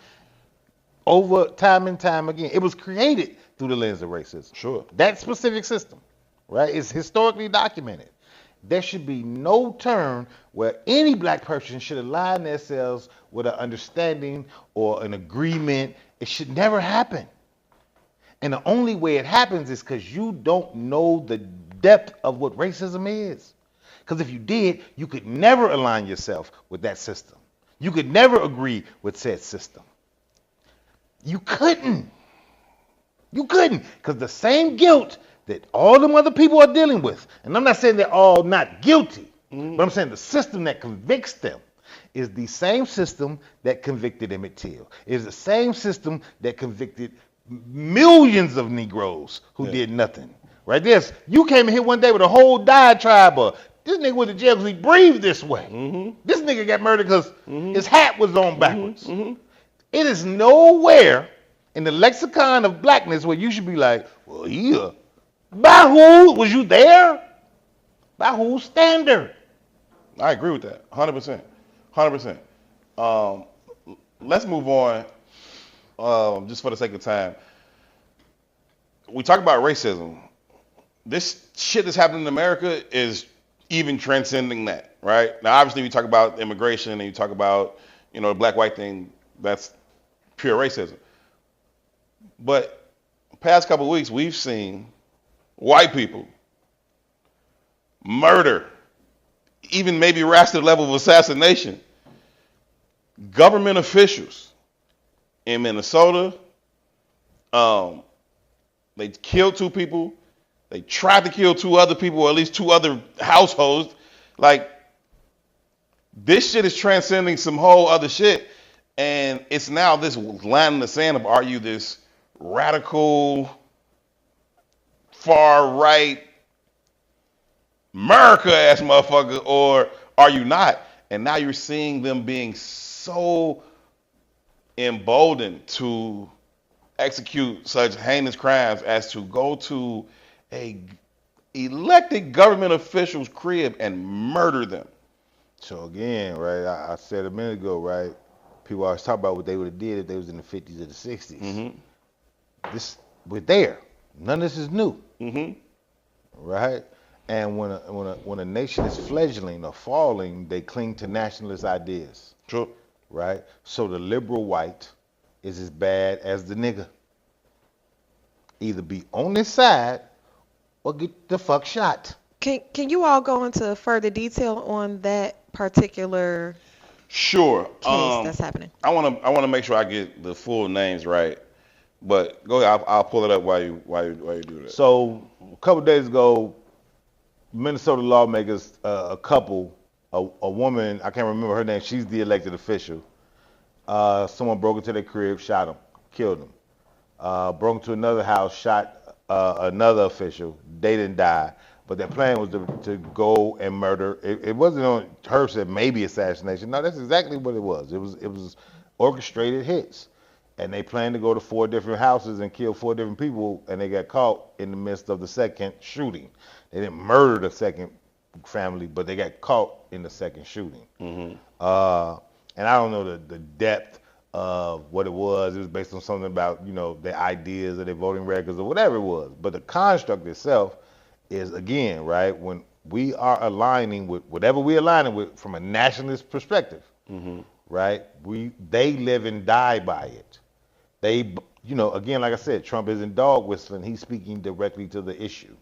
over time and time again. It was created through the lens of racism. Sure. That specific system, right, is historically documented. There should be no turn where any black person should align themselves with an understanding or an agreement. It should never happen. And the only way it happens is because you don't know the depth of what racism is. Because if you did, you could never align yourself with that system. You could never agree with said system. You couldn't. You couldn't. Because the same guilt that all them other people are dealing with, and I'm not saying they're all not guilty, but I'm saying the system that convicts them is the same system that convicted Emmett Till. It is the same system that convicted millions of Negroes who did nothing. Right? You came in here one day with a whole diatribe of this nigga went to jail because he breathed this way. This nigga got murdered because his hat was on backwards. It is nowhere in the lexicon of blackness where you should be like, well, yeah. By who? Was you there? By whose standard? I agree with that, 100%. 100%. Let's move on, just for the sake of time. We talk about racism. This shit that's happening in America is even transcending that, right? Now, obviously, we talk about immigration and you talk about, the black-white thing. That's pure racism. But past couple of weeks, we've seen white people murder, even maybe rise to the level of assassination, government officials in Minnesota. They killed 2 people. They tried to kill 2 other people, or at least 2 other households. Like, this shit is transcending some whole other shit. And it's now this line in the sand of, are you this radical, far right, America-ass motherfucker, or are you not? And now you're seeing them being so emboldened to execute such heinous crimes as to go to a elected government official's crib and murder them. So again, right, I said a minute ago, right, people always talk about what they would have did if they was in the 50s or the 60s. We're there. None of this is new. Right? And when a nation is fledgling or falling, they cling to nationalist ideas. True. Right? So the liberal white is as bad as the nigga. Either be on this side or get the fuck shot. Can you all go into further detail on that particular Sure. case that's happening? I want to make sure I get the full names right. But go ahead. I'll pull it up while you do that. So a couple days ago, Minnesota lawmakers, a couple, a woman, I can't remember her name. She's the elected official. Someone broke into their crib, shot him, killed him. Broke into another house, shot another official. They didn't die. But their plan was to go and murder. It wasn't on her said maybe assassination. No, that's exactly what it was. It was orchestrated hits. And they planned to go to 4 different houses and kill 4 different people, and they got caught in the midst of the second shooting. They didn't murder the second family, but they got caught in the second shooting. And I don't know the depth of what it was. It was based on something about, their ideas or their voting records or whatever it was. But the construct itself is, again, right, when we are aligning with whatever we're aligning with from a nationalist perspective, right, they live and die by it. They, again, like I said, Trump isn't dog whistling. He's speaking directly to the issue,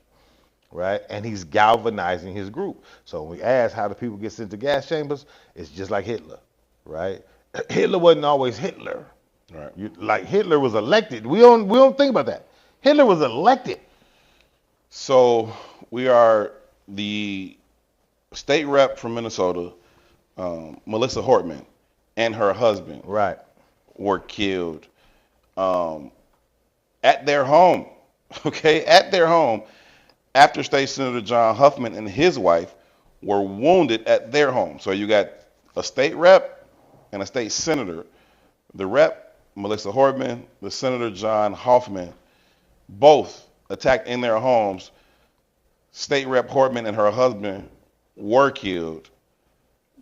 right? And he's galvanizing his group. So when we ask how do people get sent to gas chambers, it's just like Hitler, right? Hitler wasn't always Hitler. Right. Like Hitler was elected. We don't think about that. Hitler was elected. So we are the state rep from Minnesota, Melissa Hortman, and her husband Right. were killed at their home, at their home, after State Senator John Huffman and his wife were wounded at their home. So you got a state rep and a state senator. The rep, Melissa Hortman, the senator, John Hoffman, both attacked in their homes State Rep Hortman and her husband were killed.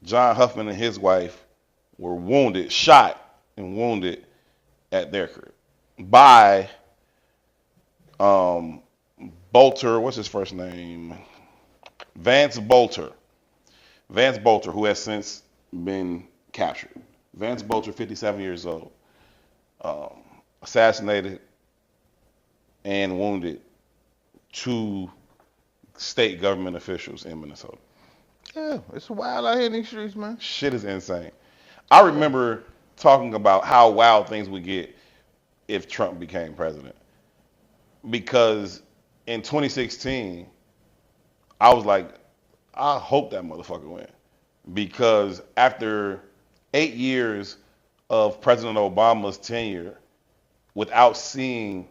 John Huffman and his wife were wounded, shot and wounded at their crib by Bolter. What's his first name? Vance Bolter. Vance Bolter, who has since been captured. Vance Bolter, 57 years old, assassinated and wounded two state government officials in Minnesota. Yeah, it's wild out here in these streets, man. Shit is insane. I remember talking about how wild things would get if Trump became president. Because in 2016, I was like, I hope that motherfucker win. Because after 8 years of President Obama's tenure, without seeing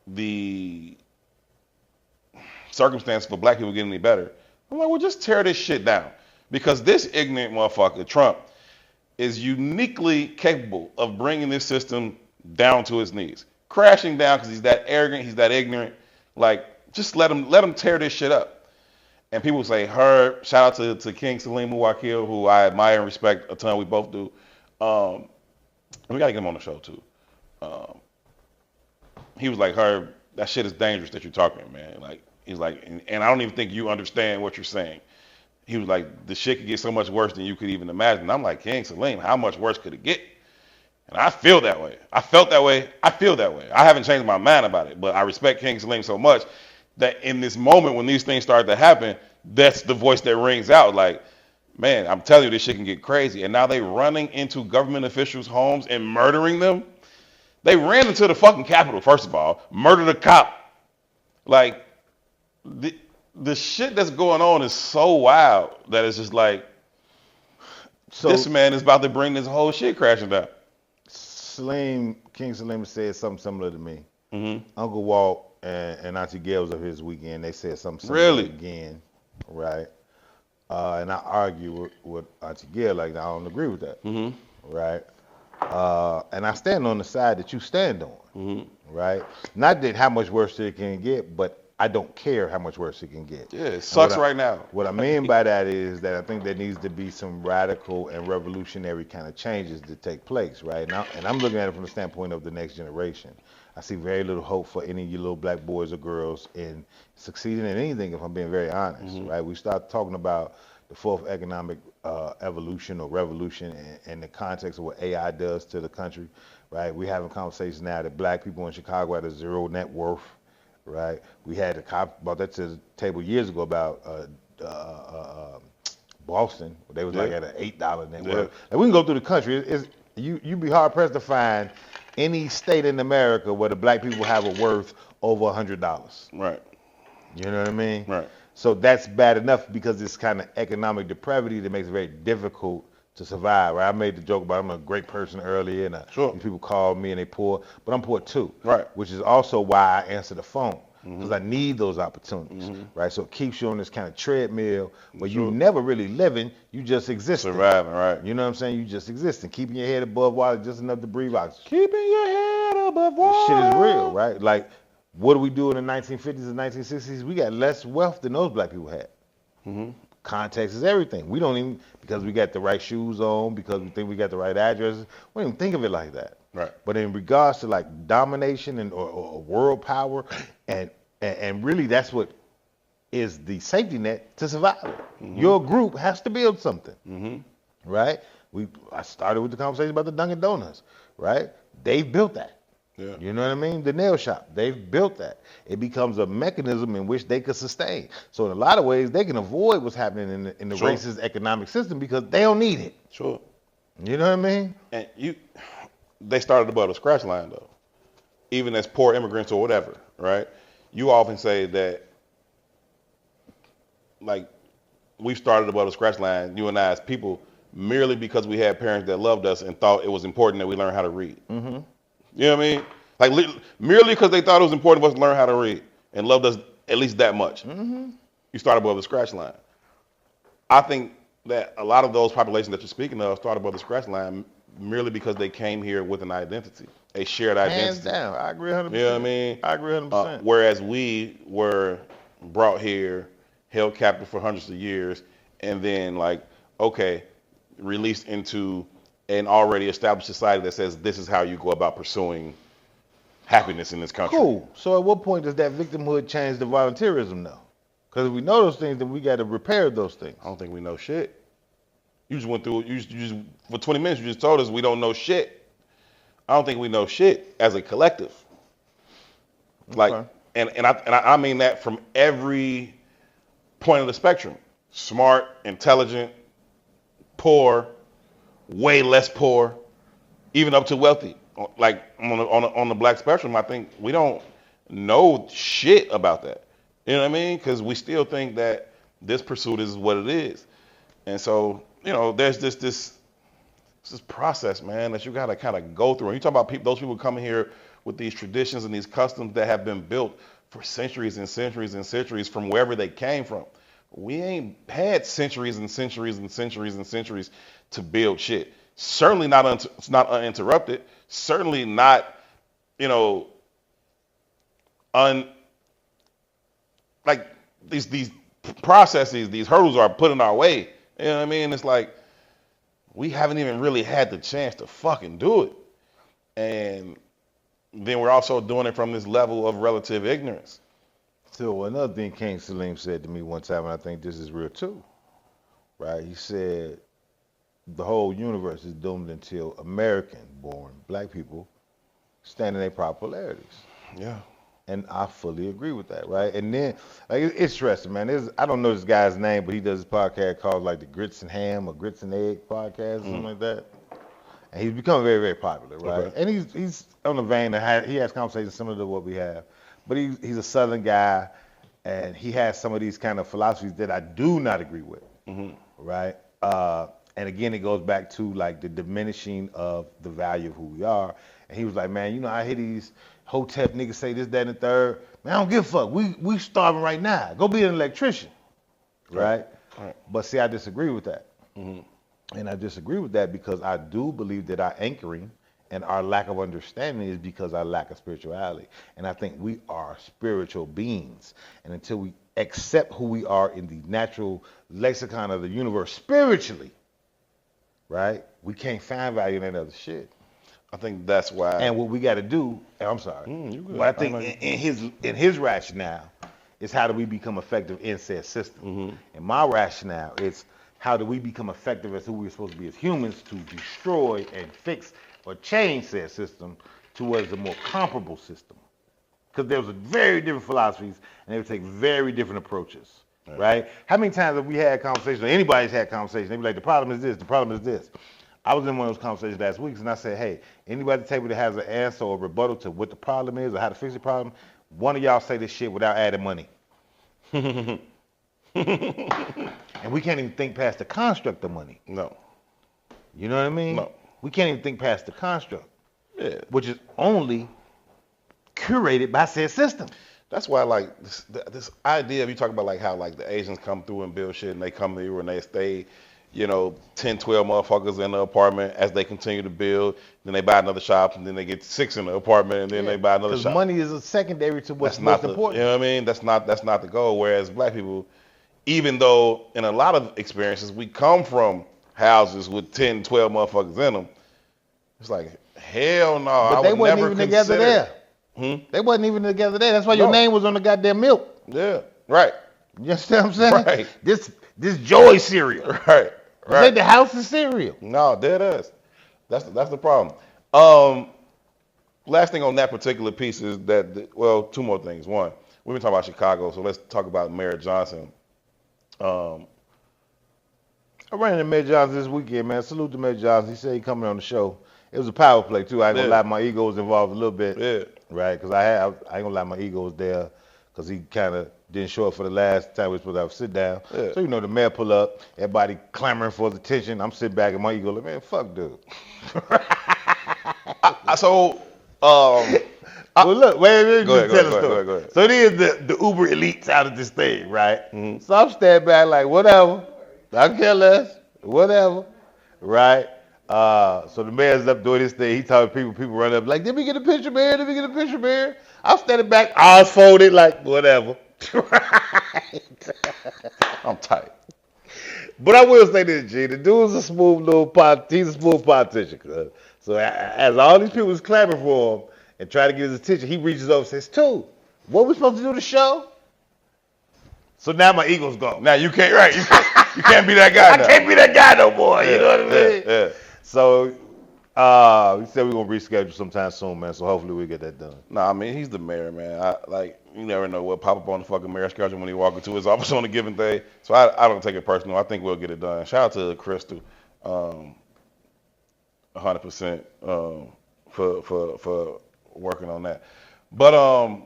the circumstances for black people getting any better, I'm like, well, just tear this shit down. Because this ignorant motherfucker, Trump, is uniquely capable of bringing this system down to its knees. Crashing down because he's that arrogant, he's that ignorant. Like, just let him tear this shit up. And people say, Herb, shout out to King Salim Muwakil, who I admire and respect a ton, we both do. And we got to get him on the show, too. He was like, Herb, that shit is dangerous that you're talking, man. Like, he's like, and I don't even think you understand what you're saying. He was like, the shit could get so much worse than you could even imagine. And I'm like, King Salim, how much worse could it get? And I feel that way. I felt that way. I feel that way. I haven't changed my mind about it, but I respect King Salim so much that in this moment when these things start to happen, that's the voice that rings out. Like, man, I'm telling you, this shit can get crazy. And now they running into government officials' homes and murdering them. They ran into the fucking Capitol, first of all, murdered a cop. Like, the shit that's going on is so wild that it's just like, so, this man is about to bring this whole shit crashing down. King Salim said something similar to me. Mm-hmm. Uncle Walt and Auntie Gail was up here this weekend. They said something similar again, right? And I argue with Auntie Gail, like, I don't agree with that, right? And I stand on the side that you stand on, right? Not that how much worse it can get, but I don't care how much worse it can get. Yeah, it sucks right now. What I mean by that is that I think there needs to be some radical and revolutionary kind of changes to take place, right? And I'm looking at it from the standpoint of the next generation. I see very little hope for any of you little black boys or girls in succeeding in anything, if I'm being very honest, right? We start talking about the fourth economic evolution or revolution in the context of what AI does to the country, right? We're having conversations now that black people in Chicago at a zero net worth, right? We had a cop brought that to the table years ago about Boston. They was like at an $8 net worth. Like, we can go through the country. You'd be hard pressed to find any state in America where the black people have a worth over $100. Right. You know what I mean? Right. So that's bad enough because it's kind of economic depravity that makes it very difficult to survive. Right? I made the joke about I'm a great person earlier, and these people call me and they poor, but I'm poor too. Right. Which is also why I answer the phone, because I need those opportunities. Right. So it keeps you on this kind of treadmill where you never really living, you just existing. Surviving, right. You know what I'm saying? You just existing, keeping your head above water just enough to breathe oxygen. Keeping your head above water. This shit is real, right? Like, what do we do in the 1950s and 1960s? We got less wealth than those black people had. Context is everything. We don't even, because we got the right shoes on, because we think we got the right addresses, we don't even think of it like that. Right. But in regards to like domination and or world power, and really that's what is the safety net to survival. Your group has to build something, right? I started with the conversation about the Dunkin' Donuts, right? They've built that. Yeah. You know what I mean? The nail shop, they've built that. It becomes a mechanism in which they could sustain. So in a lot of ways, they can avoid what's happening in the racist economic system because they don't need it. Sure. You know what I mean? And they started above the scratch line though, even as poor immigrants or whatever, right? You often say that, like, we started above the scratch line, you and I as people, merely because we had parents that loved us and thought it was important that we learn how to read. You know what I mean? Like, merely because they thought it was important for us to learn how to read and loved us at least that much. You start above the scratch line. I think that a lot of those populations that you're speaking of start above the scratch line merely because they came here with an identity, a shared identity. Hands down. I agree 100%. You know what I mean? I agree 100%. Whereas we were brought here, held captive for hundreds of years, and then like, okay, released into an already established society that says this is how you go about pursuing happiness in this country. Cool. So at what point does that victimhood change to volunteerism though? Because if we know those things, then we got to repair those things. I don't think we know shit. You just went through. You just for 20 minutes. You just told us we don't know shit. I don't think we know shit as a collective. Like, Okay. and I mean that from every point of the spectrum. Smart, intelligent, poor, way less poor, even up to wealthy. Like on the black spectrum, I think we don't know shit about that. You know what I mean? Because we still think that this pursuit is what it is. And so, there's this process, man, that you gotta kind of go through. And you talk about those people coming here with these traditions and these customs that have been built for centuries and centuries and centuries from wherever they came from. We ain't had centuries and centuries and centuries and centuries to build shit. Certainly it's not uninterrupted. Certainly not, like these processes, these hurdles are put in our way. You know what I mean? It's like we haven't even really had the chance to fucking do it. And then we're also doing it from this level of relative ignorance. So another thing King Salim said to me one time, and I think this is real too, right? He said the whole universe is doomed until American-born black people stand in their proper polarities. Yeah. And I fully agree with that, right? And then, like, it's interesting, man. I don't know this guy's name, but he does this podcast called, like, the Grits and Ham or Grits and Egg podcast or something like that. And he's become very, very popular, right? Okay. And he's on the vein that he has conversations similar to what we have. But he's a Southern guy, and he has some of these kind of philosophies that I do not agree with, right? And again, it goes back to, like, the diminishing of the value of who we are. And he was like, man, I hear these Hotep niggas say this, that, and the third. Man, I don't give a fuck. We starving right now. Go be an electrician, right? Right. But see, I disagree with that. And I disagree with that because I do believe that our anchoring and our lack of understanding is because our lack of spirituality. And I think we are spiritual beings. And until we accept who we are in the natural lexicon of the universe spiritually, right, we can't find value in that other shit. I think that's why. And what we got to do, I'm sorry, you good. but I think in his rationale is how do we become effective in said system. And my rationale is how do we become effective as who we're supposed to be as humans to destroy and fix or change said system towards a more comparable system. Because there's very different philosophies and they would take very different approaches, right? How many times have we had conversations, or anybody's had conversations, they be like, the problem is this, the problem is this. I was in one of those conversations last week, and I said, hey, anybody at the table that has an answer or rebuttal to what the problem is or how to fix the problem, one of y'all say this shit without adding money. And we can't even think past the construct of money. No. You know what I mean? No. We can't even think past the construct. Yeah. Which is only curated by said system. That's why, like, this idea of you talk about, like, how, like, the Asians come through and build shit, and they come here and they stay, 10, 12 motherfuckers in the apartment as they continue to build. Then they buy another shop, and then they get 6 in the apartment, and then they buy another shop. Because money is a secondary to what's That's not most important. You know what I mean? That's not the goal. Whereas black people, even though in a lot of experiences we come from houses with 10, 12 motherfuckers in them, it's like, hell no. But they wasn't even together there. They wasn't even together there. That's why your name was on the goddamn milk. Yeah, right. You understand what I'm saying? Right. This Joy cereal. Right. Right. The house is cereal. No, dead ass. That's the problem. Last thing on that particular piece is that, well, two more things. One, we've been talking about Chicago, so let's talk about Mayor Johnson. I ran into Mayor Johnson this weekend, man. Salute to Mayor Johnson. He said he coming on the show. It was a power play, too. I ain't gonna lie, my ego was involved a little bit. Yeah. Right? Because I ain't gonna lie, my ego was there because he kind of didn't show up for the last time we were supposed to have a sit down. Yeah. So, the mayor pull up, everybody clamoring for his attention. I'm sitting back and my ego like, man, fuck dude. Well, look, wait, go tell the story. ahead. So there's the uber elites out of this thing, right? So I'm standing back like, whatever. I care less. Whatever. Right? So the mayor's up doing his thing. He talking to people run up like, did we get a picture, mayor? Did we get a picture, mayor? I'm standing back, eyes folded, like, whatever. I'm tight. But I will say this, G. The dude's a smooth he's a smooth politician. So as all these people was clapping for him and trying to get his attention, he reaches over and says, "Two, what we supposed to do the show?" So now my ego's gone. Now you can't, right? You can't be that guy. I can't be that guy no more. You know what I mean? Yeah. So we said we're gonna reschedule sometime soon, man. So hopefully we get that done. Nah, I mean he's the mayor, man. You never know what pop up on the fucking mayor schedule when he walk into his office on a given day. So I don't take it personal. I think we'll get it done. Shout out to Crystal, 100% for working on that. But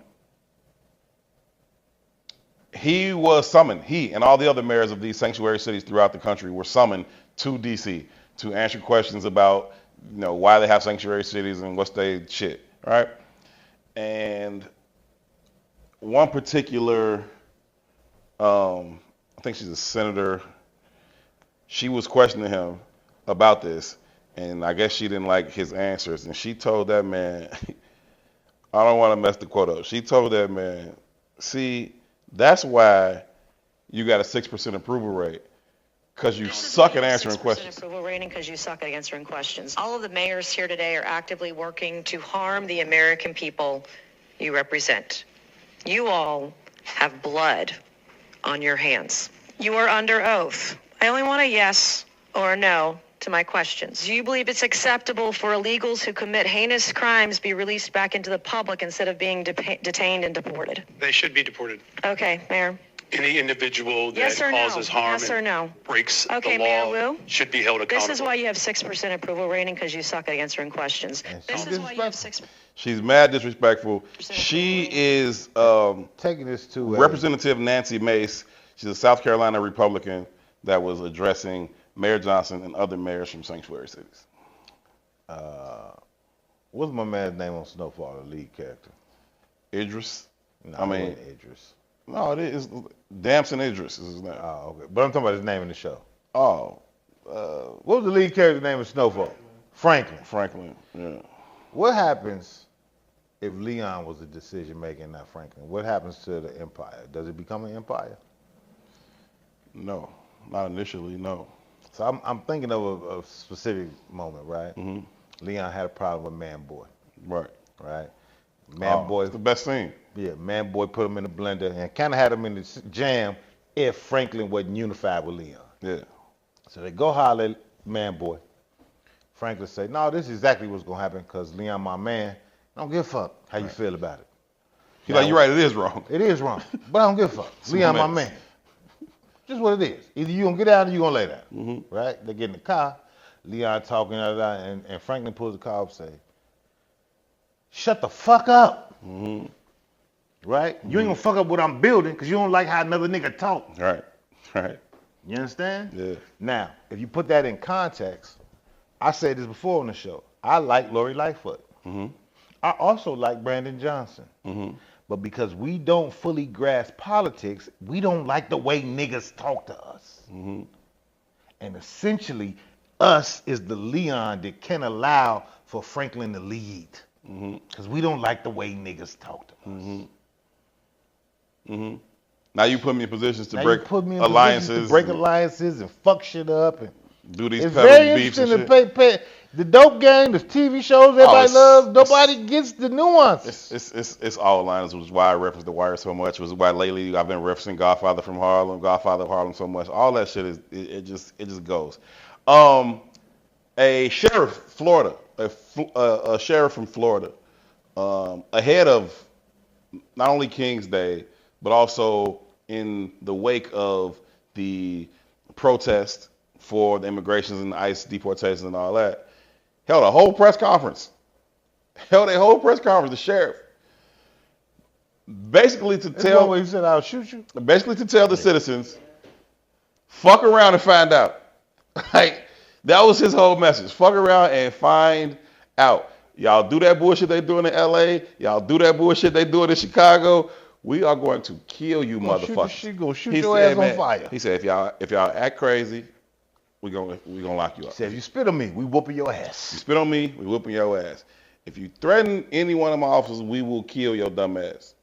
he was summoned. He and all the other mayors of these sanctuary cities throughout the country were summoned to DC to answer questions about why they have sanctuary cities and what's their shit, right? And one particular, I think she's a senator, she was questioning him about this, and I guess she didn't like his answers, and she told that man, I don't want to mess the quote up, she told that man, see, that's why you got a 6% approval rate. Because you suck at answering questions. Approval rating because you suck at answering questions. All of the mayors here today are actively working to harm the American people you represent. You all have blood on your hands. You are under oath. I only want a yes or a no to my questions. Do you believe it's acceptable for illegals who commit heinous crimes be released back into the public instead of being detained and deported? They should be deported. Okay, Mayor. Any individual that Yes or no? causes harm Yes or no? and breaks Okay, the law Mayor Wu? should be held accountable. This is why you have 6% approval rating because you suck at answering questions. This is why you have 6%. She's mad disrespectful. She is Taking this to Representative Nancy Mace. She's a South Carolina Republican that was addressing Mayor Johnson and other mayors from sanctuary cities. What's my man's name on Snowfall, the lead character? Idris. No, I mean, it wasn't Idris. No, it is Damson Idris is his name. Oh, okay. But I'm talking about his name in the show. Oh, What was the lead character's name of Snowfall? Franklin. Franklin. Yeah. What happens if Leon was the decision maker, not Franklin? What happens to the empire? Does it become an empire? No, not initially. No. So I'm thinking of a specific moment, right? Mm-hmm. Leon had a problem with Man Boy, Right. right? Man Boy, it's the best scene. yeah, Man Boy put him in the blender and kind of had him in the jam if Franklin wasn't unified with Leon. Yeah. So they go holler at Man Boy. Franklin say, no, this is exactly what's going to happen because Leon, my man, I don't give a fuck how you feel about it. He's like, you're right, it is wrong. It is wrong, but I don't give a fuck. Leon, my man. Just what it is. Either you going to get down or you going to lay down. Mm-hmm. Right? They get in the car. Leon talking, and Franklin pulls the car up and say, shut the fuck up. Mm-hmm. Right? You ain't going to fuck up what I'm building because you don't like how another nigga talk. Right. Right. You understand? Yeah. Now, if you put that in context, I said this before on the show. I like Lori Lightfoot. Mm-hmm. I also like Brandon Johnson. Mm-hmm. But because we don't fully grasp politics, we don't like the way niggas talk to us. Mm-hmm. And essentially, us is the Leon that can allow for Franklin to lead. Because we don't like the way niggas talk to us. Mm-hmm. Mm-hmm. Now you put me in positions to Now break you put me in alliances. positions to break alliances and fuck shit up. And do these it's pedal very beefs and interesting shit. to pay the dope game, the TV shows everybody loves. Nobody gets the nuance. It's all lines, which is why I reference The Wire so much, which is why lately I've been referencing Godfather from Harlem, Godfather of Harlem so much. All that shit it just goes. A sheriff, Florida, a sheriff from Florida, ahead of not only King's Day, but also in the wake of the protest for the immigrations and the ICE deportations and all that, held a whole press conference. The sheriff. Basically to tell he said, I'll shoot you. Basically to tell the citizens, fuck around and find out. Like, that was his whole message. Fuck around and find out. Y'all do that bullshit they doing in LA. Y'all do that bullshit they doing in Chicago. We are going to kill you, motherfuckers. Gonna shoot your ass on fire. He said, if y'all act crazy, we gonna lock you up. He said, if you spit on me, we whooping your ass. You spit on me, we whooping your ass. If you threaten any one of my officers, we will kill your dumb ass.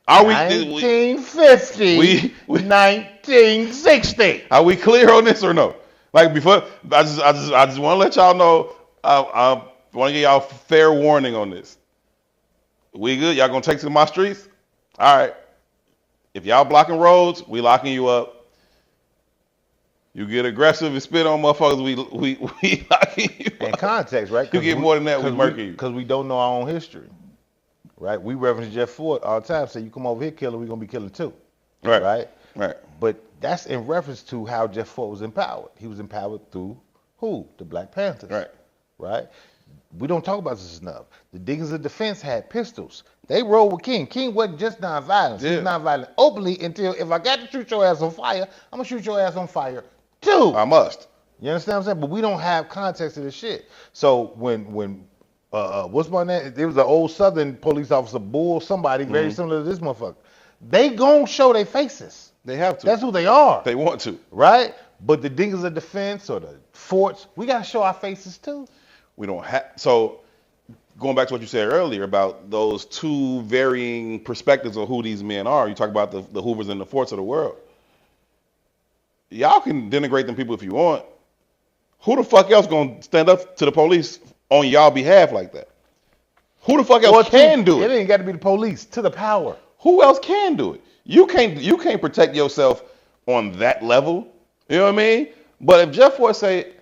Are we 1950, 1960. Are we clear on this or no? Like before, I just want to let y'all know. I want to give y'all fair warning on this. We good? Y'all gonna take to my streets? All right. If y'all blocking roads, we locking you up. You get aggressive and spit on motherfuckers, we locking you And up. context, right? You get more than that, we murking you. Because we don't know our own history, right? We reference Jeff Ford all the time. Say you come over here killing, we're gonna be killing too, right? But that's in reference to how Jeff Ford was empowered. He was empowered through who? The Black Panthers, right? We don't talk about this enough. The Diggers of Defense had pistols. They rolled with King. King wasn't just nonviolent. He was nonviolent openly until if I got to shoot your ass on fire, I'm gonna shoot your ass on fire too. I must. You understand what I'm saying? But we don't have context of this shit. So when what's my name? It was an old Southern police officer, Bull, somebody very similar to this motherfucker. They gon' show their faces. They have to. That's who they are. They want to. Right? But the Diggers of Defense or the forts, we gotta show our faces too. We don't have. So going back to what you said earlier about those two varying perspectives of who these men are. You talk about the Hoovers and the Forts of the world. Y'all can denigrate them people if you want. Who the fuck else gonna stand up to the police on y'all behalf like that? Who the fuck else can do it? It ain't got to be the police. To the power. Who else can do it? You can't protect yourself on that level. You know what I mean? But if Jeff Ford say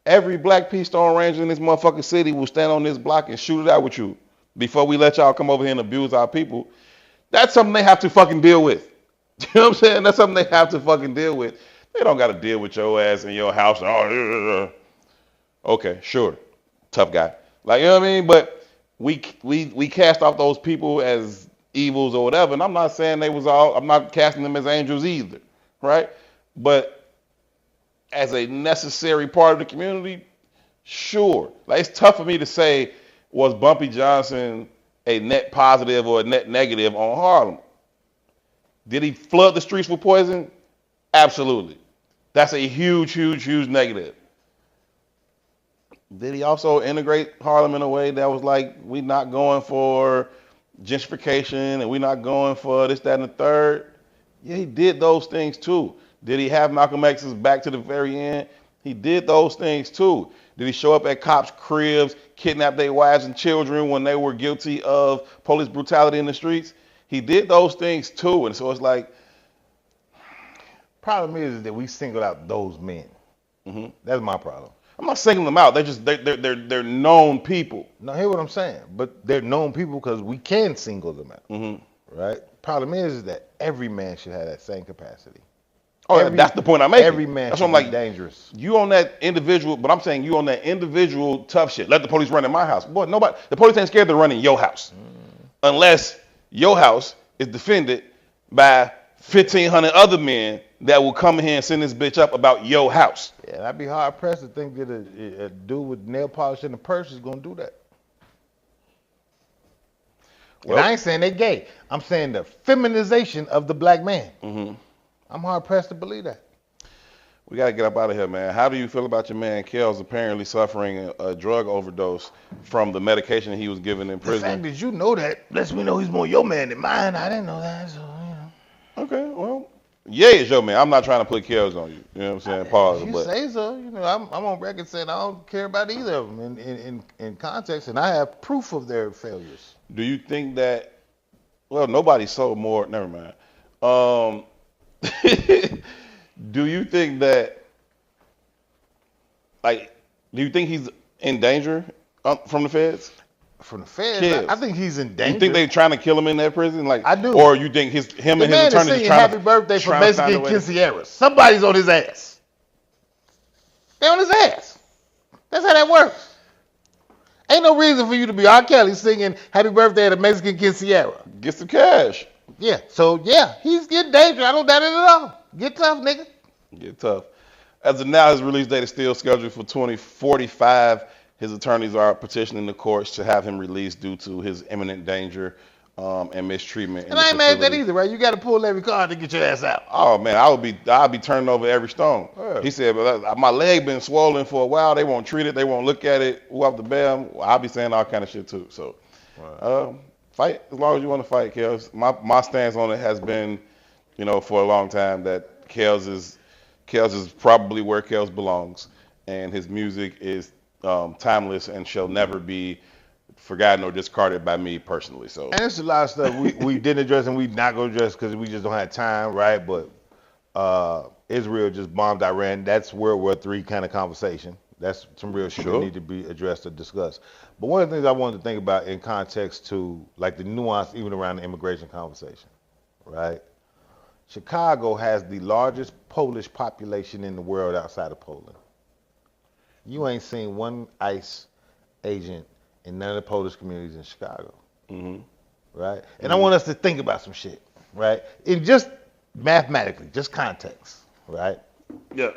every black Peace Stone Ranger in this motherfucking city will stand on this block and shoot it out with you before we let y'all come over here and abuse our people, that's something they have to fucking deal with. You know what I'm saying? That's something they have to fucking deal with. They don't got to deal with your ass in your house. Oh, okay, sure, tough guy. Like, you know what I mean? But we cast off those people as evils or whatever. And I'm not saying they was all. I'm not casting them as angels either, right? But as a necessary part of the community, sure. Like, it's tough for me to say, was Bumpy Johnson a net positive or a net negative on Harlem? Did he flood the streets with poison? Absolutely. That's a huge, huge, huge negative. Did he also integrate Harlem in a way that was like, we not going for gentrification and we not going for this, that, and the third? Yeah, he did those things too. Did he have Malcolm X's back to the very end? He did those things too. Did he show up at cops' cribs, kidnap their wives and children when they were guilty of police brutality in the streets? He did those things too. And so it's like, problem is that we single out those men. That's my problem. I'm not singling them out. They're known people. Now, hear what I'm saying. But they're known people because we can single them out. Right? Problem is that every man should have that same capacity. Oh, that's the point I'm making. Every man that's should what I'm be like, dangerous. You on that individual, but I'm saying you on that individual tough shit. Let the police run in my house. Boy, nobody, the police ain't scared to run in your house. Unless your house is defended by 1,500 other men that will come in here and send this bitch up about your house. Yeah, I'd be hard pressed to think that a dude with nail polish in a purse is gonna do that. Well, and I ain't saying they gay. I'm saying the feminization of the black man. I'm hard pressed to believe that. We got to get up out of here, man. How do you feel about your man Kells apparently suffering a drug overdose from the medication he was given in prison? The fact that you know that lets me know he's more your man than mine. I didn't know that, so, you know. Okay, well, yeah, it's your man. I'm not trying to put Kells on you. You know what I'm saying? Pause. You say so. You know, I'm on record saying I don't care about either of them in context, and I have proof of their failures. Do you think that, well, nobody sold more, never mind. Do you think that, like, do you think he's in danger from the feds? From the feds? I think he's in danger. You think they're trying to kill him in that prison? Like, I do. Or you think him and his attorney is trying happy birthday for Mexican quinceañeras. Somebody's on his ass. They're on his ass. That's how that works. Ain't no reason for you to be R. Kelly singing happy birthday at a Mexican quinceañera. Get some cash. Yeah, so yeah, he's in danger. I don't doubt it at all. Get tough, nigga. Get tough. As of now, his release date is still scheduled for 2045. His attorneys are petitioning the courts to have him released due to his imminent danger and mistreatment. And I ain't mad at that either, right? You got to pull every card to get your ass out. Oh man, I'll be turning over every stone. Yeah. He said, but my leg been swollen for a while. They won't treat it. They won't look at it. Off the bail. I'll be saying all kind of shit too. So, Fight as long as you want to fight, Kels. My stance on it has been, for a long time that Kels is probably where Kels belongs, and his music is timeless and shall never be forgotten or discarded by me personally. So And there's a lot of stuff we didn't address and we not gonna address because we just don't have time, right? But Israel just bombed Iran. That's World War III kind of conversation. That's some real shit that Sure. need to be addressed or discussed. But one of the things I wanted to think about in context to like the nuance even around the immigration conversation, right? Chicago has the largest Polish population in the world outside of Poland. You ain't seen one ICE agent in none of the Polish communities in Chicago, hmm right? And I want us to think about some shit, right? In just mathematically, just context, right? yeah,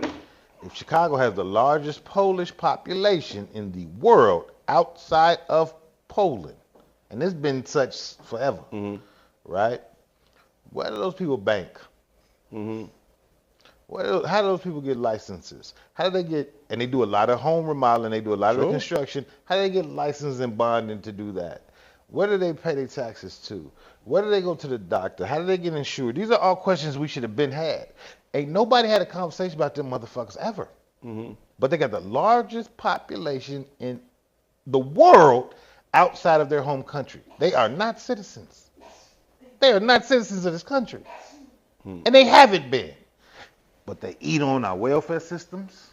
If Chicago has the largest Polish population in the world outside of Poland, and it's been such forever, right? Where do those people bank? How do those people get licenses? How do they get, and they do a lot of home remodeling, they do a lot of the Sure. construction. How do they get licensed and bonding to do that? Where do they pay their taxes to? Where do they go to the doctor? How do they get insured? These are all questions we should have been had. Ain't nobody had a conversation about them motherfuckers ever. But they got the largest population in the world outside of their home country. They are not citizens. They are not citizens of this country. And they haven't been. But they eat on our welfare systems.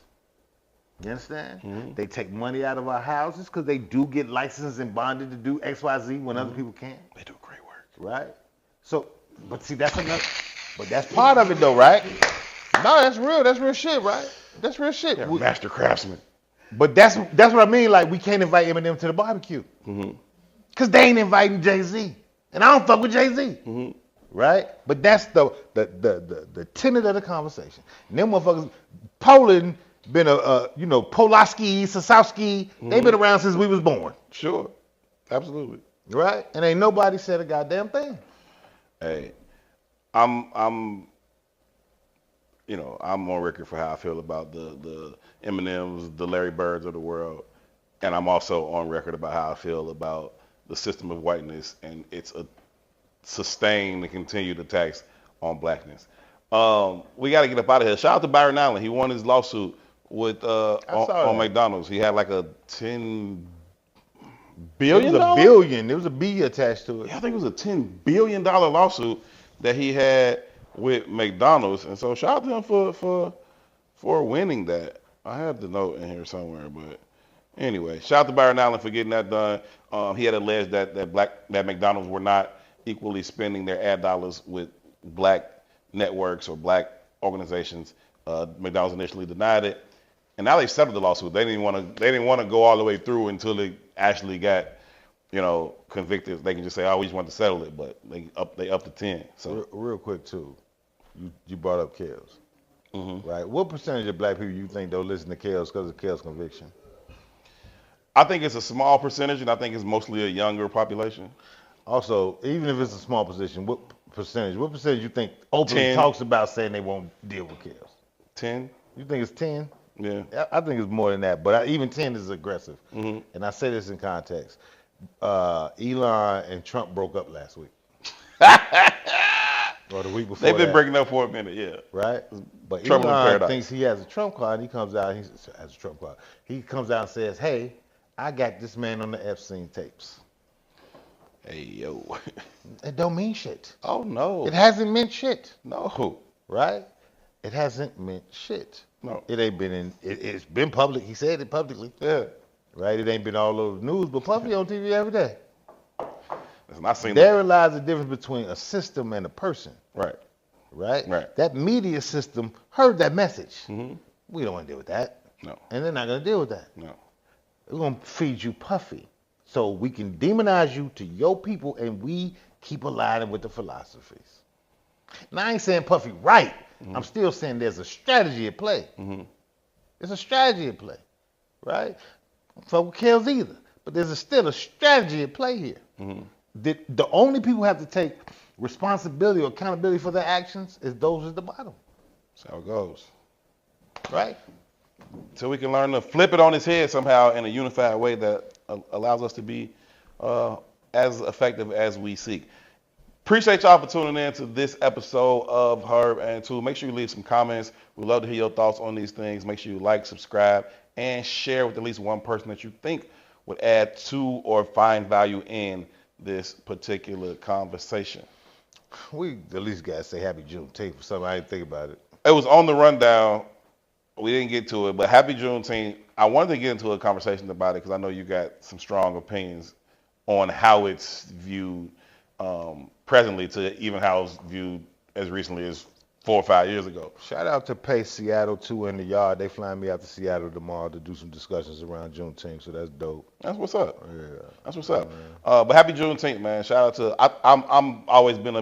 You understand? They take money out of our houses because they do get licensed and bonded to do XYZ when other people can't. they do great work. Right? So, but see, that's another, but that's part of it though, right? No, that's real shit, right? That's real shit. Yeah, master craftsman. But that's what I mean, like we can't invite Eminem to the barbecue. Because they ain't inviting Jay-Z. And I don't fuck with Jay-Z. Right? But that's the tenet of the conversation. And them motherfuckers, Poland been Pulaski, Sosowski, they've been around since we was born. Sure, absolutely. Right? And ain't nobody said a goddamn thing. Hey, I'm on record for how I feel about the Eminems, the Larry Birds of the world, and I'm also on record about how I feel about the system of whiteness and its sustained and continued attacks on blackness. We got to get up out of here. Shout out to Byron Allen. He won his lawsuit with on McDonald's. He had like a $10 billion. It was a billion. There was a B attached to it. Yeah, I think it was a $10 billion lawsuit that he had with McDonald's, and so shout out to him for winning that. I have the note in here somewhere, but anyway, shout out to Byron Allen for getting that done. He had alleged that McDonald's were not equally spending their ad dollars with black networks or black organizations. McDonald's initially denied it, and now they settled the lawsuit. They didn't want to go all the way through until they actually got convicted. They can just say, "Oh, we just want to settle it," but they up to 10. So Real quick too, you brought up Kels, right? What percentage of black people you think don't listen to Kels because of Kels' conviction? I think it's a small percentage, and I think it's mostly a younger population. Also, even if it's a small position, what percentage you think openly 10. talks about saying they won't deal with Kels? 10. You think it's 10? Yeah. I think it's more than that, but even 10 is aggressive. And I say this in context. Elon and Trump broke up last week. Or the week before They've been that, breaking up for a minute, yeah. right? But Trouble in Elon paradise. thinks he has a Trump card. He comes out, he comes out and says, hey, I got this man on the Epstein tapes. Hey, yo. It don't mean shit. Oh, no. It hasn't meant shit, No. right? It hasn't meant shit. No. It ain't been it's been public. He said it publicly, Yeah. right? It ain't been all over the news, but publicly on TV every day. Listen, I seen There lies the difference between a system and a person, Right. right? Right. That media system heard that message. We don't want to deal with that. No. And they're not going to deal with that. No. We're going to feed you puffy so we can demonize you to your people and we keep aligning with the philosophies. Now, I ain't saying puffy right. I'm still saying there's a strategy at play. There's a strategy at play, right? I don't fuck with Kells either. But there's still a strategy at play here. The only people who have to take responsibility or accountability for their actions is those at the bottom, That's how it goes. right? So we can learn to flip it on its head somehow in a unified way that allows us to be as effective as we seek. Appreciate y'all for tuning in to this episode of Herb and Two. Make sure you leave some comments. We'd love to hear your thoughts on these things. Make sure you like, subscribe, and share with at least one person that you think would add to or find value in this particular conversation. We at least got to say happy Juneteenth for something I didn't think about it. It was on the rundown. We didn't get to it, but happy Juneteenth. I wanted to get into a conversation about it because I know you got some strong opinions on how it's viewed presently to even how it's viewed as recently as 4 or 5 years ago. Shout out to Pace Seattle 2 in the yard. They flying me out to Seattle tomorrow to do some discussions around Juneteenth, so that's dope. That's what's up. Yeah, that's what's up. But happy Juneteenth, man. Shout out to I'm always been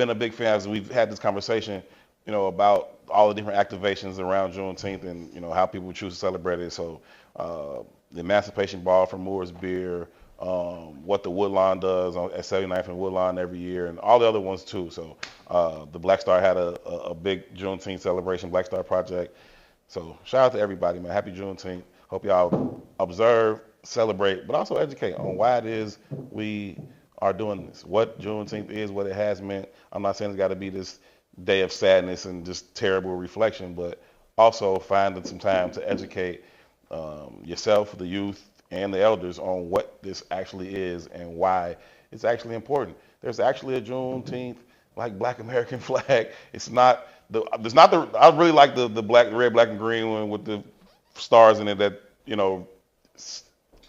a big fan as we've had this conversation, about all the different activations around Juneteenth and how people choose to celebrate it. So the Emancipation Ball from Moore's Beer, what the Woodlawn does at 79th and Woodlawn every year, and all the other ones too. So the Black Star had a big Juneteenth celebration, Black Star Project. So shout out to everybody, man. Happy Juneteenth. Hope y'all observe, celebrate, but also educate on why it is we are doing this, what Juneteenth is, what it has meant. I'm not saying it's got to be this day of sadness and just terrible reflection, but also finding some time to educate yourself, the youth, and the elders on what this actually is and why it's actually important. There's actually a Juneteenth Black American flag. I really like the red, black, and green one with the stars in it that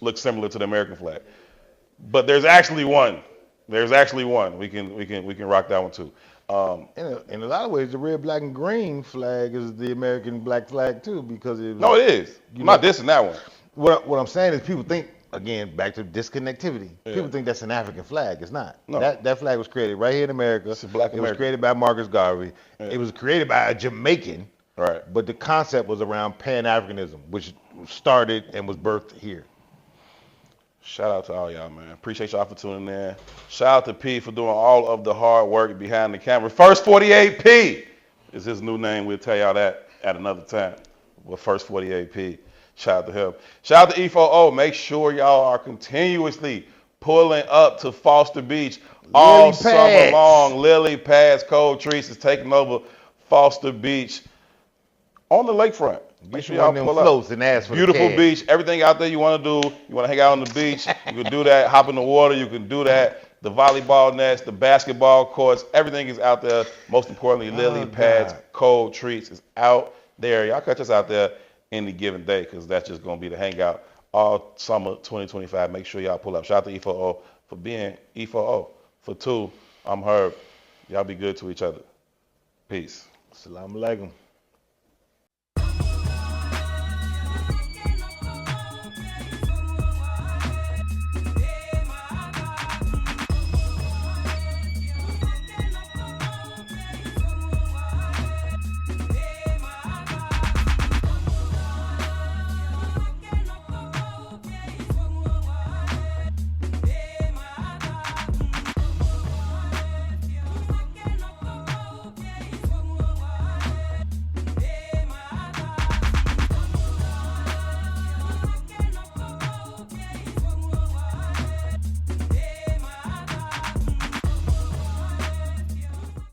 looks similar to the American flag. But there's actually one. We can rock that one too. In a lot of ways, the red, black, and green flag is the American black flag too, because it is. I'm not dissing that one. What I'm saying is people think, again, back to disconnectivity. Yeah. People think that's an African flag. It's not. No. That flag was created right here in America. It's a black It American. was created by Marcus Garvey. Yeah. It was created by a Jamaican. Right. But the concept was around Pan-Africanism, which started and was birthed here. Shout out to all y'all, man. Appreciate y'all for tuning in. Shout out to P for doing all of the hard work behind the camera. First 48P is his new name. We'll tell y'all that at another time. Well, First 48P. Shout out to him. Shout out to E4O. Make sure y'all are continuously pulling up to Foster Beach all summer long. Lily Pads Cold Treats is taking over Foster Beach on the lakefront. Make sure y'all pull up. And ask for Beautiful beach. Everything out there you want to do. You want to hang out on the beach. You can do that. Hop in the water. You can do that. The volleyball nets, the basketball courts, everything is out there. Most importantly, Lily Pads Cold Treats is out there. Y'all catch us out there any given day because that's just going to be the hangout all summer 2025. Make sure y'all pull up. Shout out to E4O for being E4O. For two, I'm Herb. Y'all be good to each other. Peace. Assalamu alaikum.